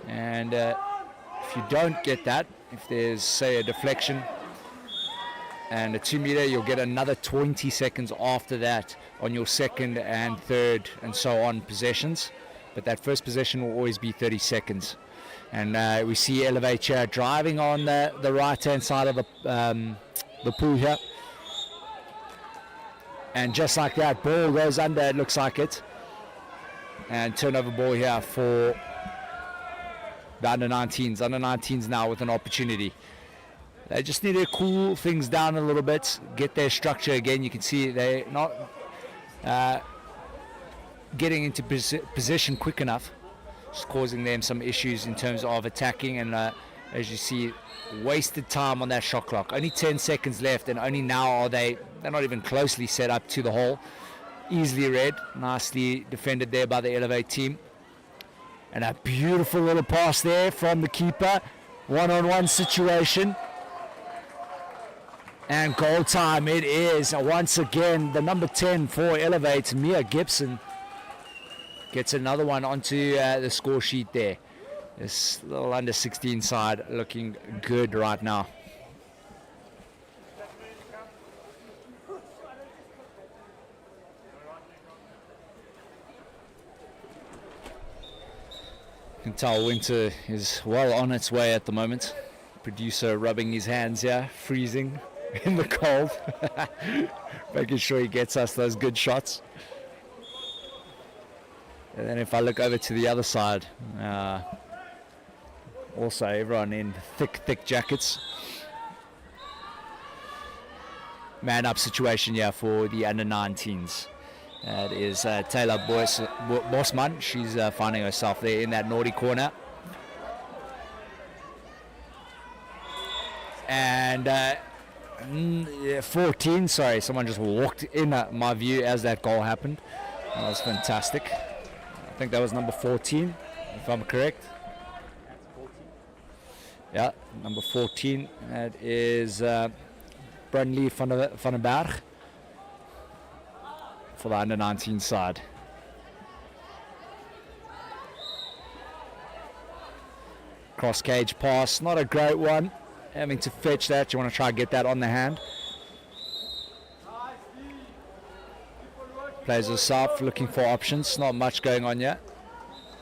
And if you don't get that, if there's, say, a deflection and a 2-meter, you'll get another 20 seconds after that on your second and third and so on possessions. But that first possession will always be 30 seconds. And we see Elevate here driving on the right-hand side of the pool here. And just like that, ball goes under, it looks like it. And turnover ball here for the under-19s. Under-19s now with an opportunity. They just need to cool things down a little bit, get their structure again. You can see they're not getting into position quick enough. It's causing them some issues in terms of attacking. And as you see, wasted time on that shot clock. Only 10 seconds left, and only now are they're not even closely set up to the hole. Easily read, nicely defended there by the Elevate team. And a beautiful little pass there from the keeper. One-on-one situation. And goal time it is. Once again, the number 10 for Elevate, Mia Gibson, gets another one onto the score sheet there. This little under-16 side looking good right now. You can tell winter is well on its way at the moment. Producer rubbing his hands here, freezing in the cold, making sure he gets us those good shots. And then if I look over to the other side, also everyone in thick jackets. Man up situation here for the under-19s. That is Taylor Bosman. She's finding herself there in that naughty corner. And 14, sorry, someone just walked in my view as that goal happened. That was fantastic. I think that was number 14, if I'm correct. Yeah, number 14. That is Brunley van den Berg for the under-19 side. Cross cage pass, not a great one. Having to fetch that, you want to try and get that on the hand. Plays herself, looking for options. Not much going on yet.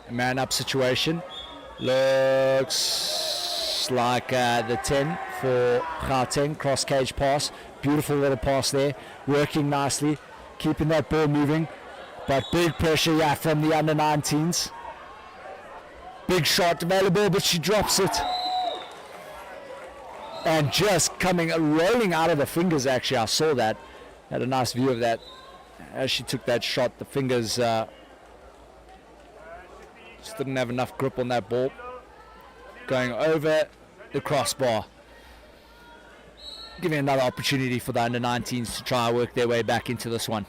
A man up situation. Looks like the 10 for Gauteng. Cross cage pass. Beautiful little pass there. Working nicely. Keeping that ball moving. But big pressure from the under-19s. Big shot available, but she drops it. and just rolling out of the fingers. Actually, I saw that. Had a nice view of that as she took that shot. The fingers just didn't have enough grip on that ball. Going over the crossbar, giving another opportunity for the under-19s to try and work their way back into this one.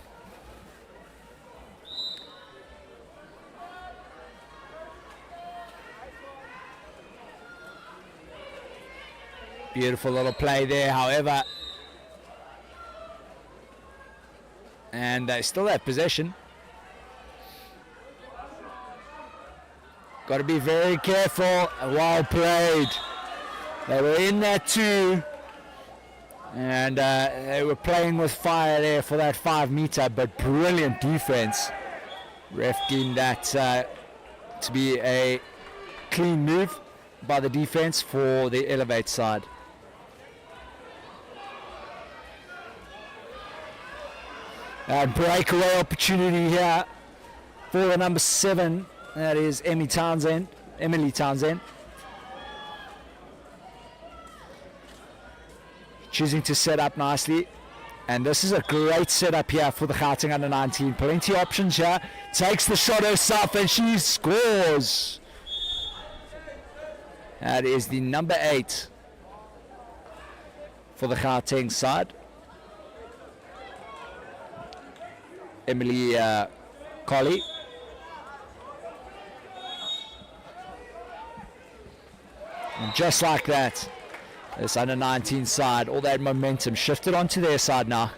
Beautiful little play there, however, and they still have possession. Got to be very careful. Well played. They were in that too, and they were playing with fire there for that 5 meter, but brilliant defense. Ref deemed that to be a clean move by the defense for the Elevate side. And breakaway opportunity here for the number 7. That is Emily Townsend. Choosing to set up nicely. And this is a great setup here for the Gauteng under-19. Plenty of options here. Takes the shot herself and she scores. That is the number 8 for the Gauteng side. Emily Colley. And just like that, this under-19 side, all that momentum shifted onto their side now.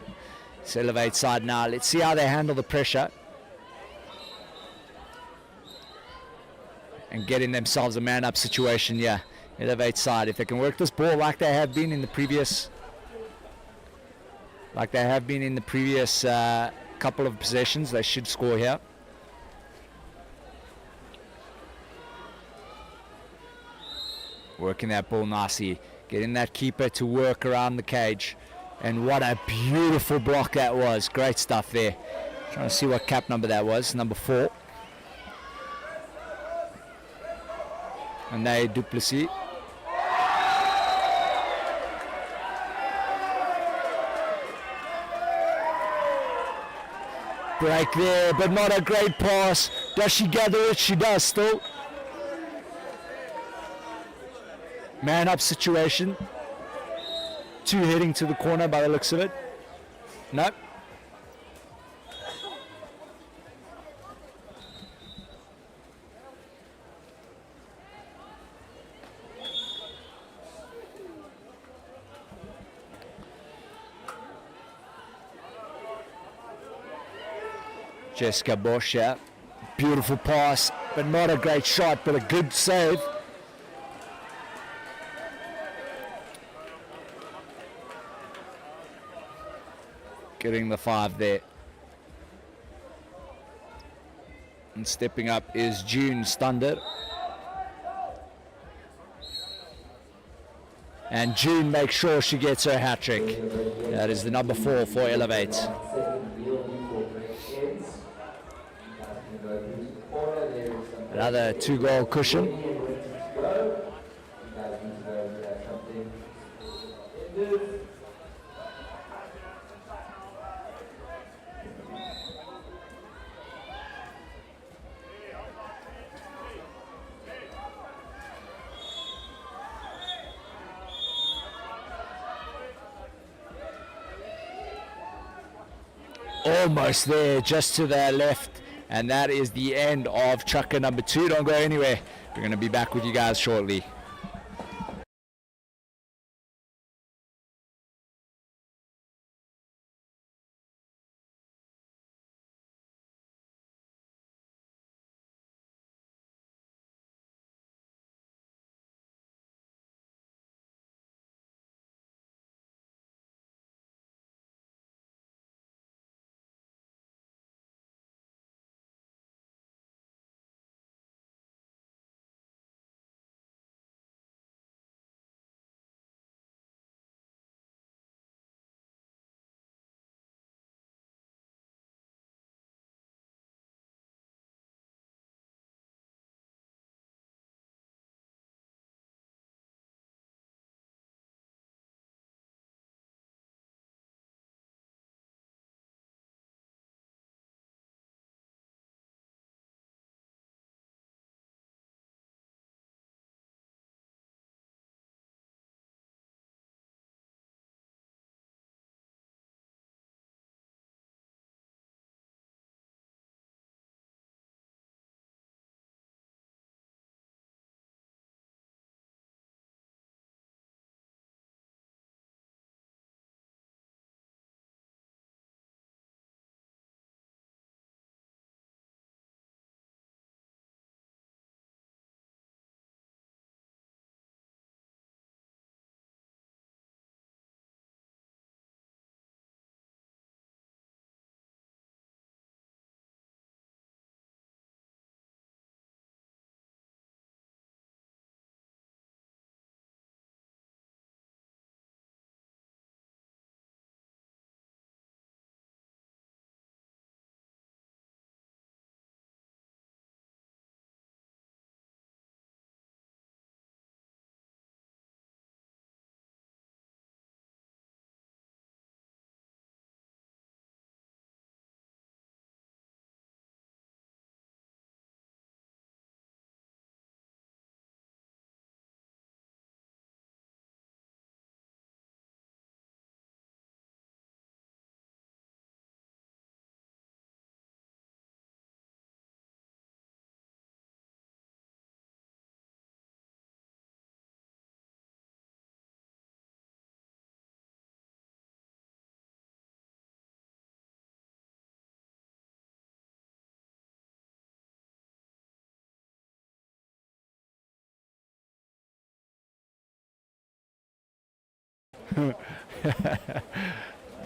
This Elevate side now. Let's see how they handle the pressure. And getting themselves a man-up situation, yeah. Elevate side, if they can work this ball like they have been in the previous couple of possessions, they should score here. Working that ball nicely, getting that keeper to work around the cage. And what a beautiful block that was. Great stuff there. Trying to see what cap number that was, number 4. And they Duplessis. Break there, but not a great pass. Does she gather it? She does still. Man up situation. 2 heading to the corner by the looks of it. Nope. Jessica Bosch, yeah. Beautiful pass, but not a great shot, but a good save. Getting the 5 there. And stepping up is June Stunder. And June makes sure she gets her hat trick. That is the number 4 for Elevate. Another 2-goal cushion. Almost there, just to their left. And that is the end of Chukka number 2. Don't go anywhere. We're going to be back with you guys shortly.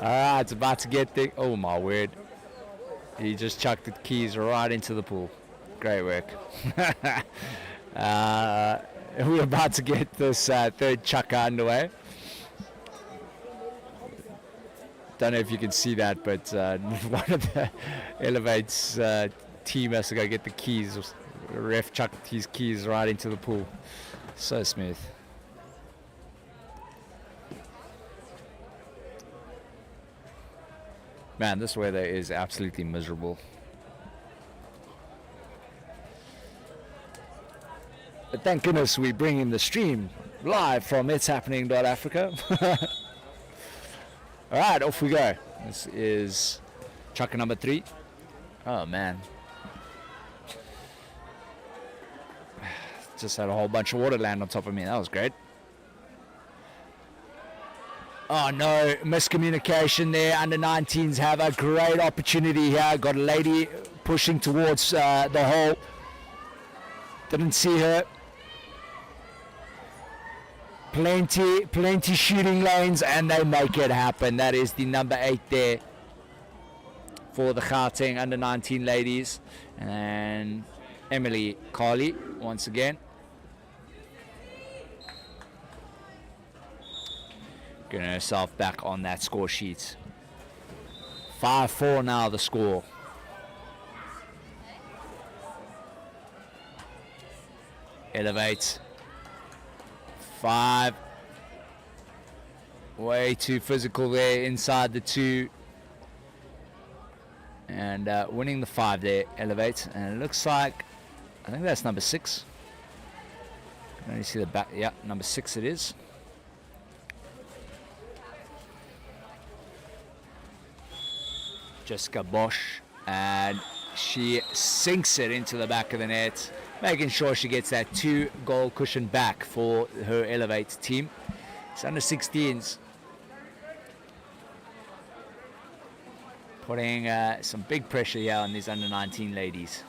It's about to get the... Oh, my word. He just chucked the keys right into the pool. Great work. We're about to get this third chucker underway. Don't know if you can see that, but one of the Elevate's team has to go get the keys. The ref chucked his keys right into the pool. So smooth. Man, this weather is absolutely miserable. But thank goodness we bring in the stream live from ItsHappening.Africa. All right, off we go. This is chucker number 3. Oh, man. Just had a whole bunch of water land on top of me. That was great. Oh, no. Miscommunication there. Under 19s have a great opportunity here. Got a lady pushing towards the hole. Didn't see her. Plenty shooting lanes, and they make it happen. That is the number 8 there for the Gauteng under 19 ladies. And Emily Carley once again. Getting herself back on that score sheet. 5-4 now the score. Elevate. 5. Way too physical there inside the 2. And winning the 5 there, Elevate. And it looks like, I think that's number 6. I can only see the back. Yeah, number 6 it is. Jessica Bosch. And she sinks it into the back of the net, making sure she gets that 2-goal cushion back for her Elevate team. It's under 16s. Putting some big pressure here on these under 19 ladies.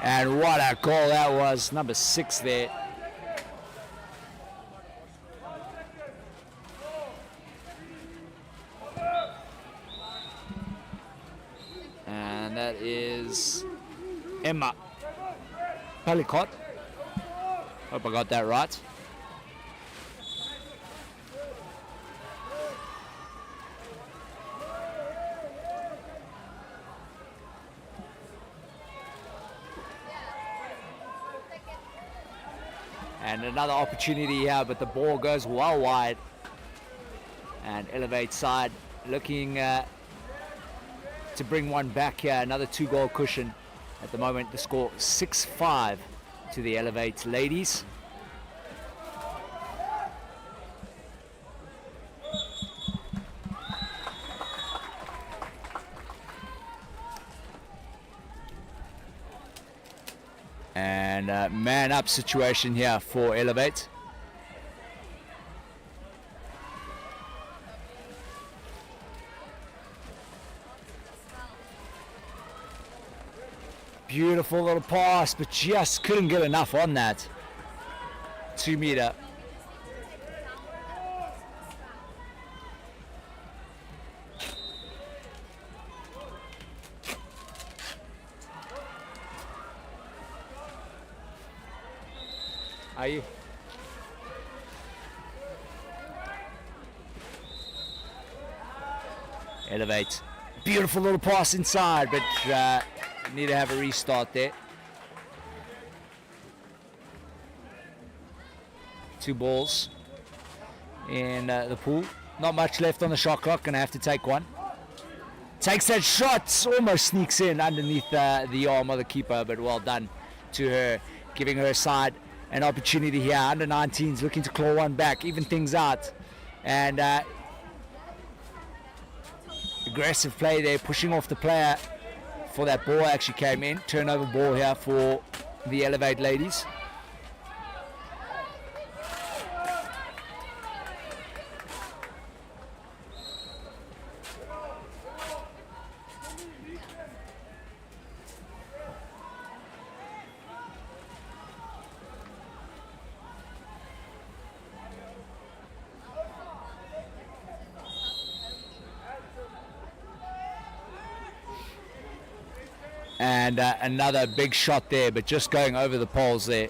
And what a goal that was, number 6 there. And that is Emma Pelicott. Hope I got that right. And another opportunity here, but the ball goes well wide. And Elevate side looking to bring one back here. Another 2-goal cushion. At the moment, the score 6-5 to the Elevate ladies. And man up situation here for Elevate. Beautiful little pass, but just couldn't get enough on that. 2 meter. Are you? Elevate. Beautiful little pass inside, but need to have a restart there. 2 balls in the pool. Not much left on the shot clock. Gonna have to take one. Takes that shot. Almost sneaks in underneath the arm of the keeper, but well done to her, giving her side an opportunity here. Under 19s looking to claw one back, even things out. And aggressive play there, pushing off the player for that ball actually came in. Turnover ball here for the Elevate ladies. And another big shot there, but just going over the poles there.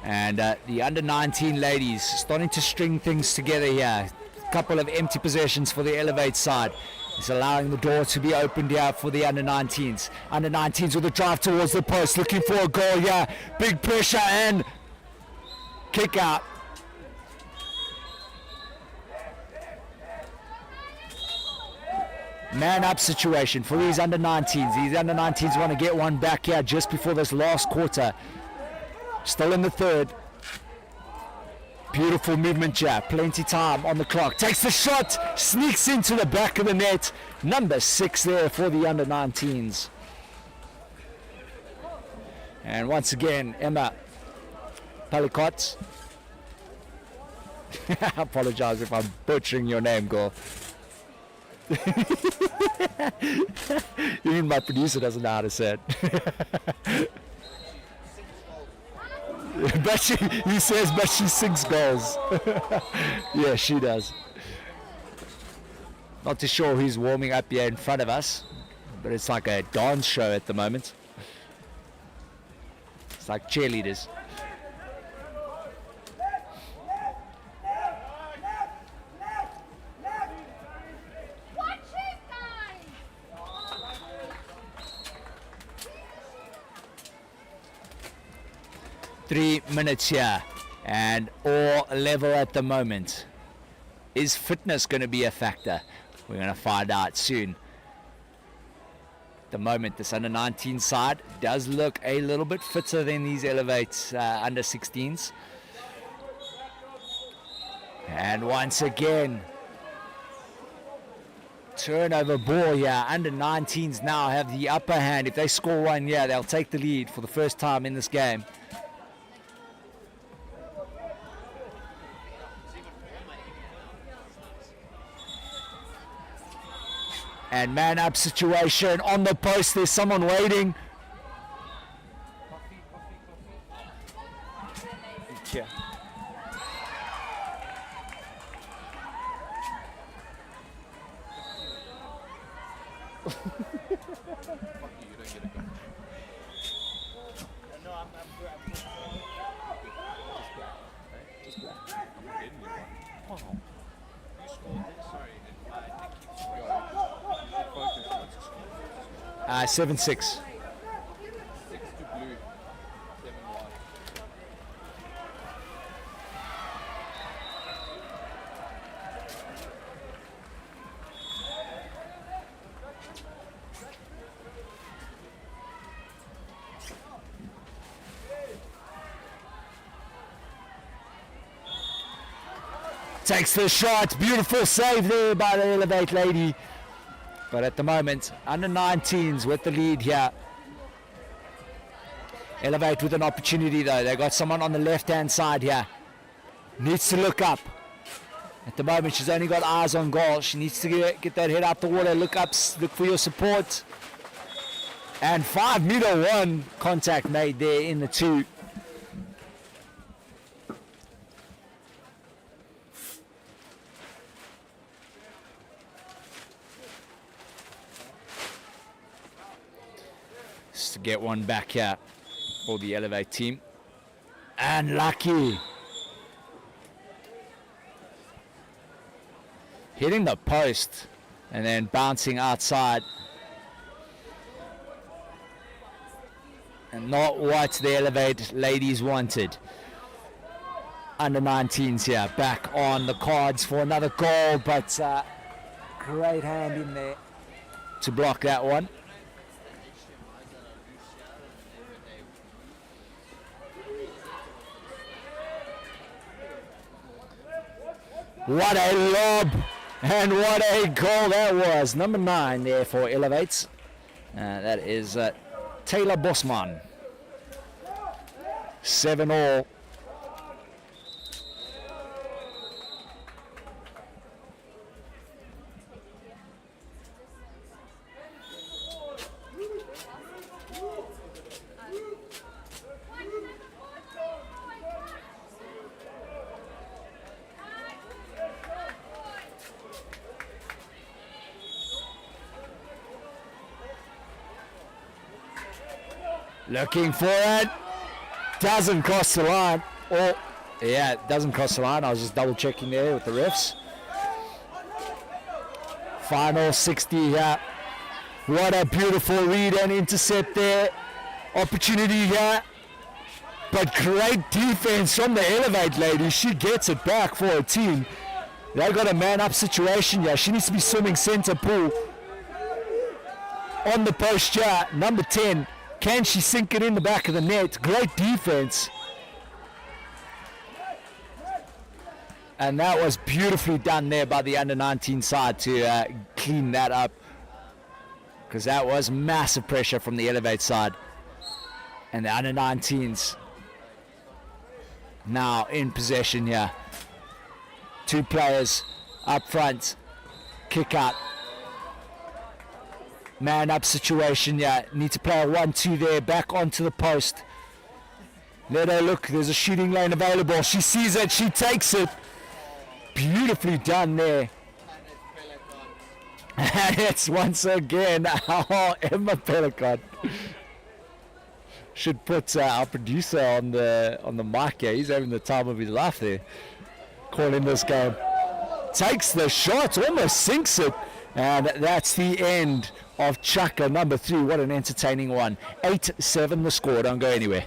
And the under-19 ladies starting to string things together here. A couple of empty possessions for the Elevate side. It's allowing the door to be opened here for the under-19s. Under-19s with a drive towards the post, looking for a goal here. Big pressure and kick out. Man up situation for these under-19s. These under-19s want to get one back here just before this last quarter. Still in the third. Beautiful movement here. Plenty time on the clock. Takes the shot. Sneaks into the back of the net. Number 6 there for the under-19s. And once again, Emma Palikot. I apologize if I'm butchering your name, girl. Even my producer doesn't know how to say it. But he says, but she sings goals. Yeah, she does. Not too sure who's warming up here in front of us, but it's like a dance show at the moment. It's like cheerleaders. Watch it, guys! 3 minutes here and all level at the moment. Is fitness going to be a factor? We're going to find out soon. At the moment, this under-19 side does look a little bit fitter than these Elevate under-16s. And once again, turnover ball here. Under-19s now have the upper hand. If they score one, yeah, they'll take the lead for the first time in this game. And man up situation on the post. There's someone waiting. Yeah. Uh, 7-6. Takes the shot. Beautiful save there by the Elevate lady. But at the moment, under-19s with the lead here. Elevate with an opportunity though. They got someone on the left-hand side here. Needs to look up. At the moment, she's only got eyes on goal. She needs to get that head out the water. Look up, look for your support. And 5-meter one contact made there in the 2. To get one back here for the Elevate team. And lucky. Hitting the post and then bouncing outside. And not what the Elevate ladies wanted. Under-19s here back on the cards for another goal, but great hand in there to block that one. What a lob and what a goal that was. Number 9 there for Elevates. That is Taylor Bosman. 7-all. Looking for it. Doesn't cross the line. Or, yeah, it doesn't cross the line. I was just double checking there with the refs. Final 60 here. What a beautiful read and intercept there. Opportunity here. But great defense from the Elevate lady. She gets it back for her team. They got a man-up situation here. She needs to be swimming center pool. On the post here, number 10. Can she sink it in the back of the net? Great defense. And that was beautifully done there by the under-19 side to clean that up. Because that was massive pressure from the Elevate side. And the under-19s now in possession here. Two players up front. Kick out. Man up situation here. Need to play a 1-2 there. Back onto the post. Let her look. There's a shooting lane available. She sees it. She takes it. Beautifully done there. And it's once again our Emma Pelicot. Should put our producer on the mic here. He's having the time of his life there. Calling this game. Takes the shot. Almost sinks it. And that's the end of Chaka number 3. What an entertaining one. 8-7 the score. Don't go anywhere.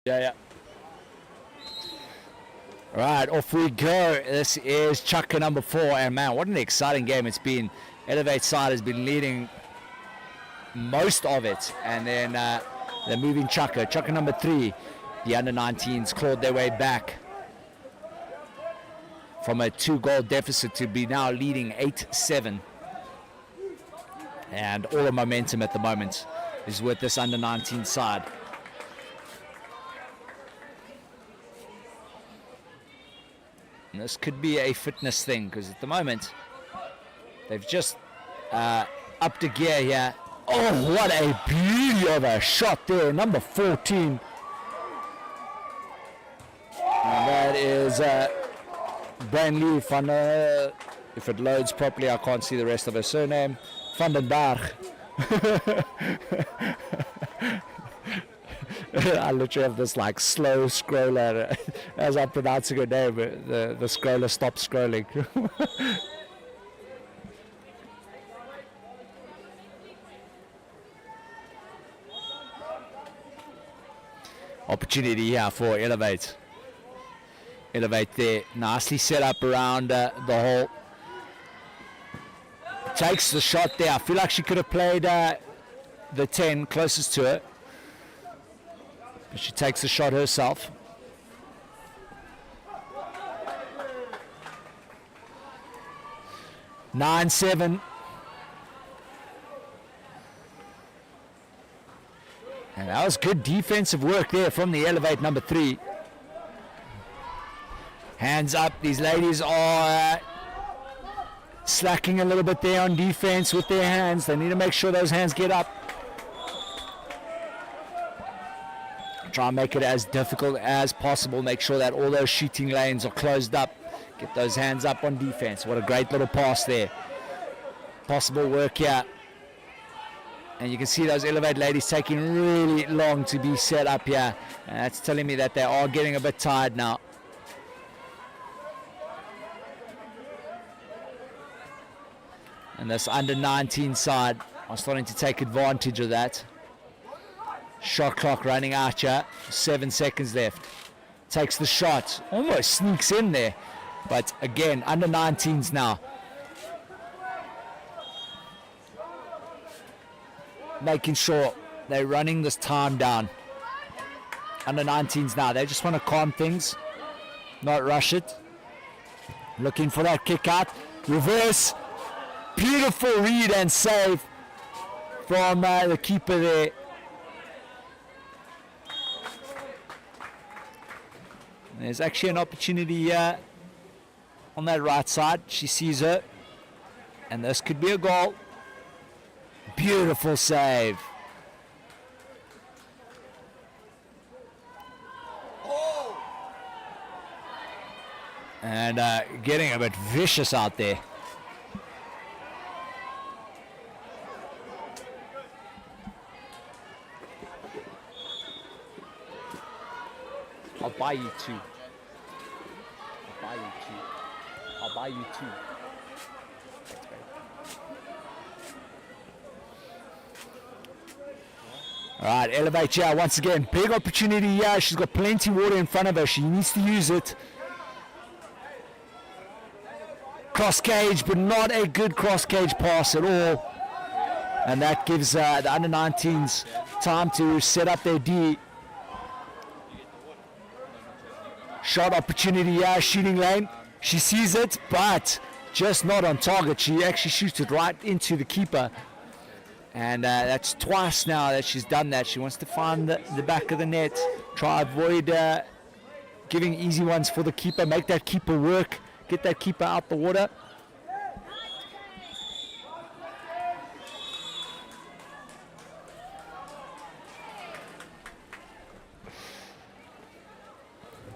Yeah. Right, off we go. This is Chaka number 4, and man, what an exciting game it's been. Elevate side has been leading most of it, and then they're moving Chaka. Chaka number 3, the under-19s clawed their way back from a 2-goal deficit to be now leading 8-7. And all the momentum at the moment is with this under-19 side. And this could be a fitness thing, because at the moment they've just upped a gear here. Oh, what a beauty of a shot there, number 14. And that is Branley van, if it loads properly, I can't see the rest of her surname, Van den Berg. I literally have this like slow scroller as I'm pronouncing her name. The scroller stops scrolling. Opportunity here for Elevate. Elevate there, nicely set up around the hole. Takes the shot there. I feel like she could have played the 10 closest to her. But she takes the shot herself. Nine, 7. And that was good defensive work there from the Elevate number 3. Hands up. These ladies are slacking a little bit there on defense with their hands. They need to make sure those hands get up. Try and make it as difficult as possible. Make sure that all those shooting lanes are closed up. Get those hands up on defense. What a great little pass there. Possible work here. And you can see those Elevate ladies taking really long to be set up here. And that's telling me that they are getting a bit tired now. And this under 19 side are starting to take advantage of that. Shot clock running out here. 7 seconds left. Takes the shot. Almost sneaks in there. But again, under 19s now. Making sure they're running this time down. Under 19s now. They just want to calm things. Not rush it. Looking for that kick out. Reverse. Beautiful read and save from the keeper there. There's actually an opportunity here on that right side. She sees her. And this could be a goal. Beautiful save. And getting a bit vicious out there. I'll buy you 2. I'll buy you 2. I'll buy you 2. All right, Elevate here once again. Big opportunity here. She's got plenty of water in front of her. She needs to use it. Cross cage, but not a good cross cage pass at all. And that gives the under 19s time to set up their D. Shot opportunity here, shooting lane. She sees it, but just not on target. She actually shoots it right into the keeper. And that's twice now that she's done that. She wants to find the back of the net. Try avoid giving easy ones for the keeper. Make that keeper work. Get that keeper out the water.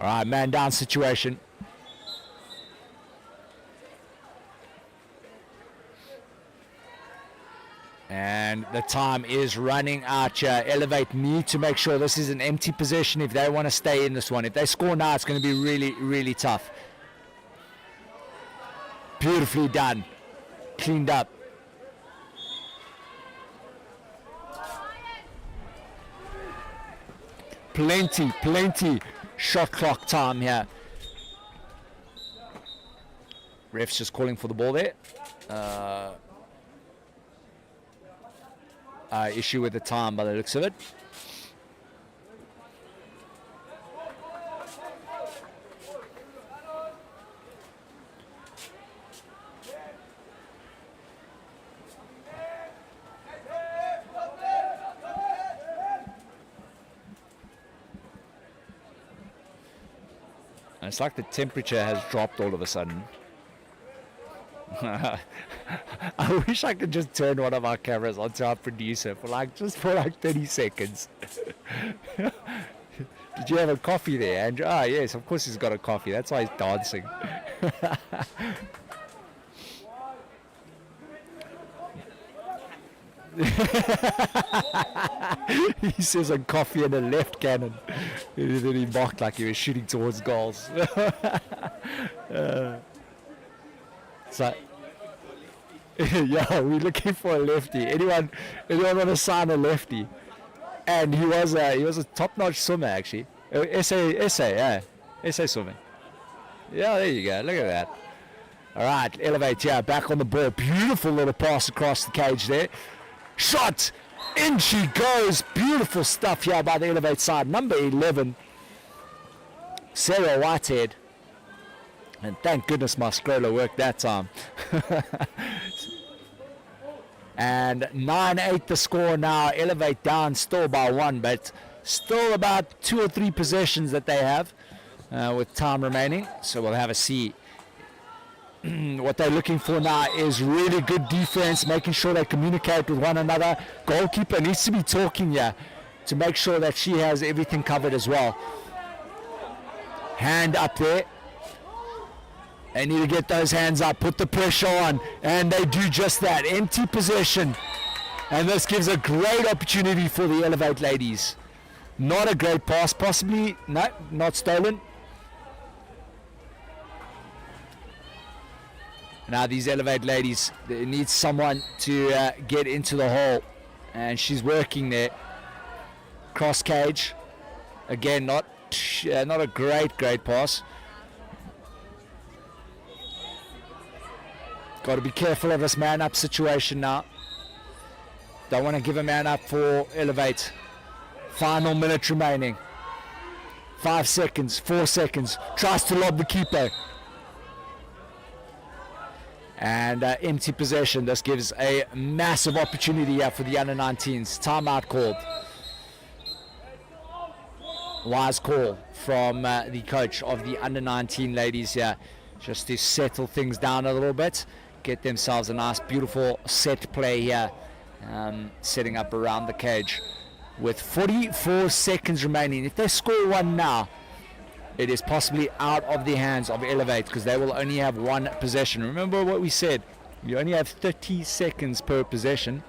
All right, man down situation. And the time is running out here. Elevate need to make sure this is an empty possession if they want to stay in this one. If they score now, it's going to be really, really tough. Beautifully done. Cleaned up. Plenty shot clock time here. Ref's just calling for the ball there. Issue with the time by the looks of it. It's like the temperature has dropped all of a sudden. I wish I could just turn one of our cameras onto our producer for like 30 seconds. Did you have a coffee there, Andrew? Ah, yes, of course he's got a coffee. That's why he's dancing. He says a coffee and a left cannon. And then he mocked like he was shooting towards goals. So, yeah, we're looking for a lefty. Anyone want to sign a lefty? And he was a top-notch swimmer, actually. SA swimming. Yeah, there you go. Look at that. All right, elevate, yeah, back on the ball. Beautiful little pass across the cage there. Shot! In she goes. Beautiful stuff here by the elevate side. Number 11, Sarah Whitehead. And thank goodness my scroller worked that time. And 9-8 the score now. Elevate down still by 1, but still about 2 or 3 possessions that they have with time remaining. So we'll have a see. What they're looking for now is really good defense, making sure they communicate with one another. Goalkeeper needs to be talking here to make sure that she has everything covered as well. Hand up there. They need to get those hands up, put the pressure on, and they do just that. Empty possession. And this gives a great opportunity for the Elevate ladies. Not a great pass, possibly, no, not stolen. Now these Elevate ladies, they need someone to get into the hole. And she's working there. Cross cage. Again, not a great pass. Got to be careful of this man up situation now. Don't want to give a man up for Elevate. Final minute remaining. 5 seconds, 4 seconds. Tries to lob the keeper. And empty possession. This gives a massive opportunity here for the under-19s. Timeout called. Wise call from the coach of the under-19 ladies here. Just to settle things down a little bit. Get themselves a nice, beautiful set play here. Setting up around the cage. With 44 seconds remaining. If they score one now, it is possibly out of the hands of Elevate because they will only have 1 possession. Remember what we said. You only have 30 seconds per possession.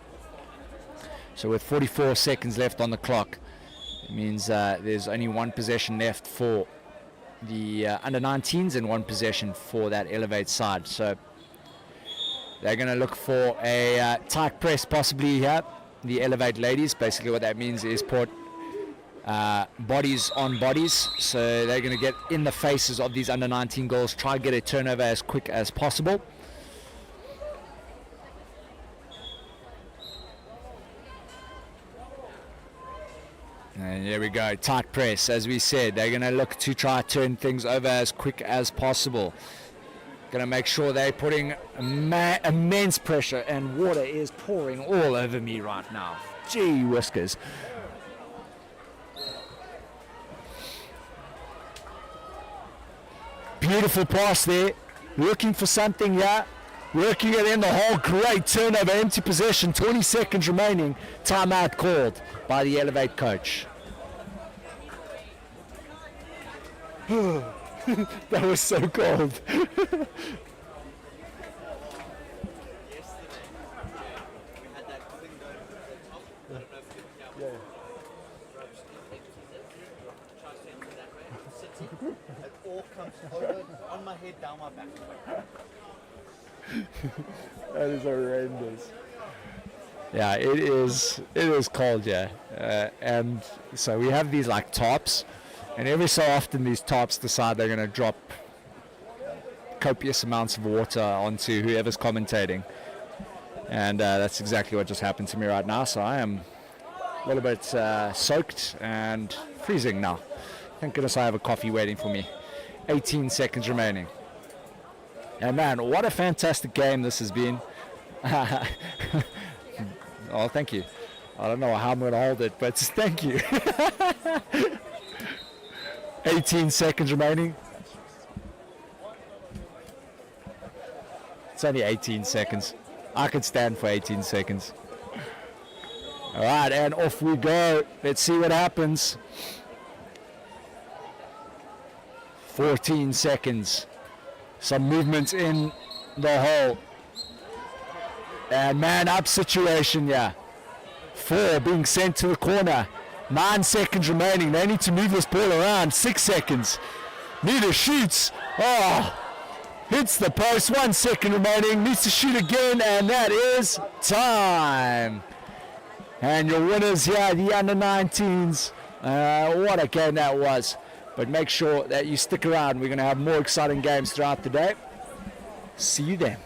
So with 44 seconds left on the clock, it means there's only 1 possession left for the under-19s and 1 possession for that Elevate side. So they're going to look for a tight press possibly here. The Elevate ladies, basically what that means is put bodies on bodies. So they're going to get in the faces of these under-19 girls, try and get a turnover as quick as possible. And there we go, tight press. As we said, they're going to look to try to turn things over as quick as possible. Going to make sure they're putting immense pressure, and water is pouring all over me right now. Gee whiskers. Beautiful pass there. Looking for something here. Working it in the hole. Great turnover, empty possession. 20 seconds remaining. Timeout called by the Elevate coach. That was so cold. It all comes over on my head, down my back. That is horrendous. Yeah, it is cold, yeah. And so we have these like tops, and every so often these tops decide they're going to drop copious amounts of water onto whoever's commentating. And that's exactly what just happened to me right now. So I am a little bit soaked and freezing now. Thank goodness I have a coffee waiting for me. 18 seconds remaining. And man, what a fantastic game this has been. Oh, thank you. I don't know how I'm going to hold it, but thank you. 18 seconds remaining. It's only 18 seconds. I could stand for 18 seconds. All right, and off we go. Let's see what happens. 14 seconds. Some movement in the hole. And man up situation, yeah. 4 being sent to the corner. 9 seconds remaining. They need to move this ball around. 6 seconds. Nita shoots. Oh, hits the post. 1 second remaining. Needs to shoot again, and that is time. And your winners here, the under-19s. What a game that was. But make sure that you stick around. We're going to have more exciting games throughout the day. See you then.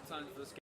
halftime for this game.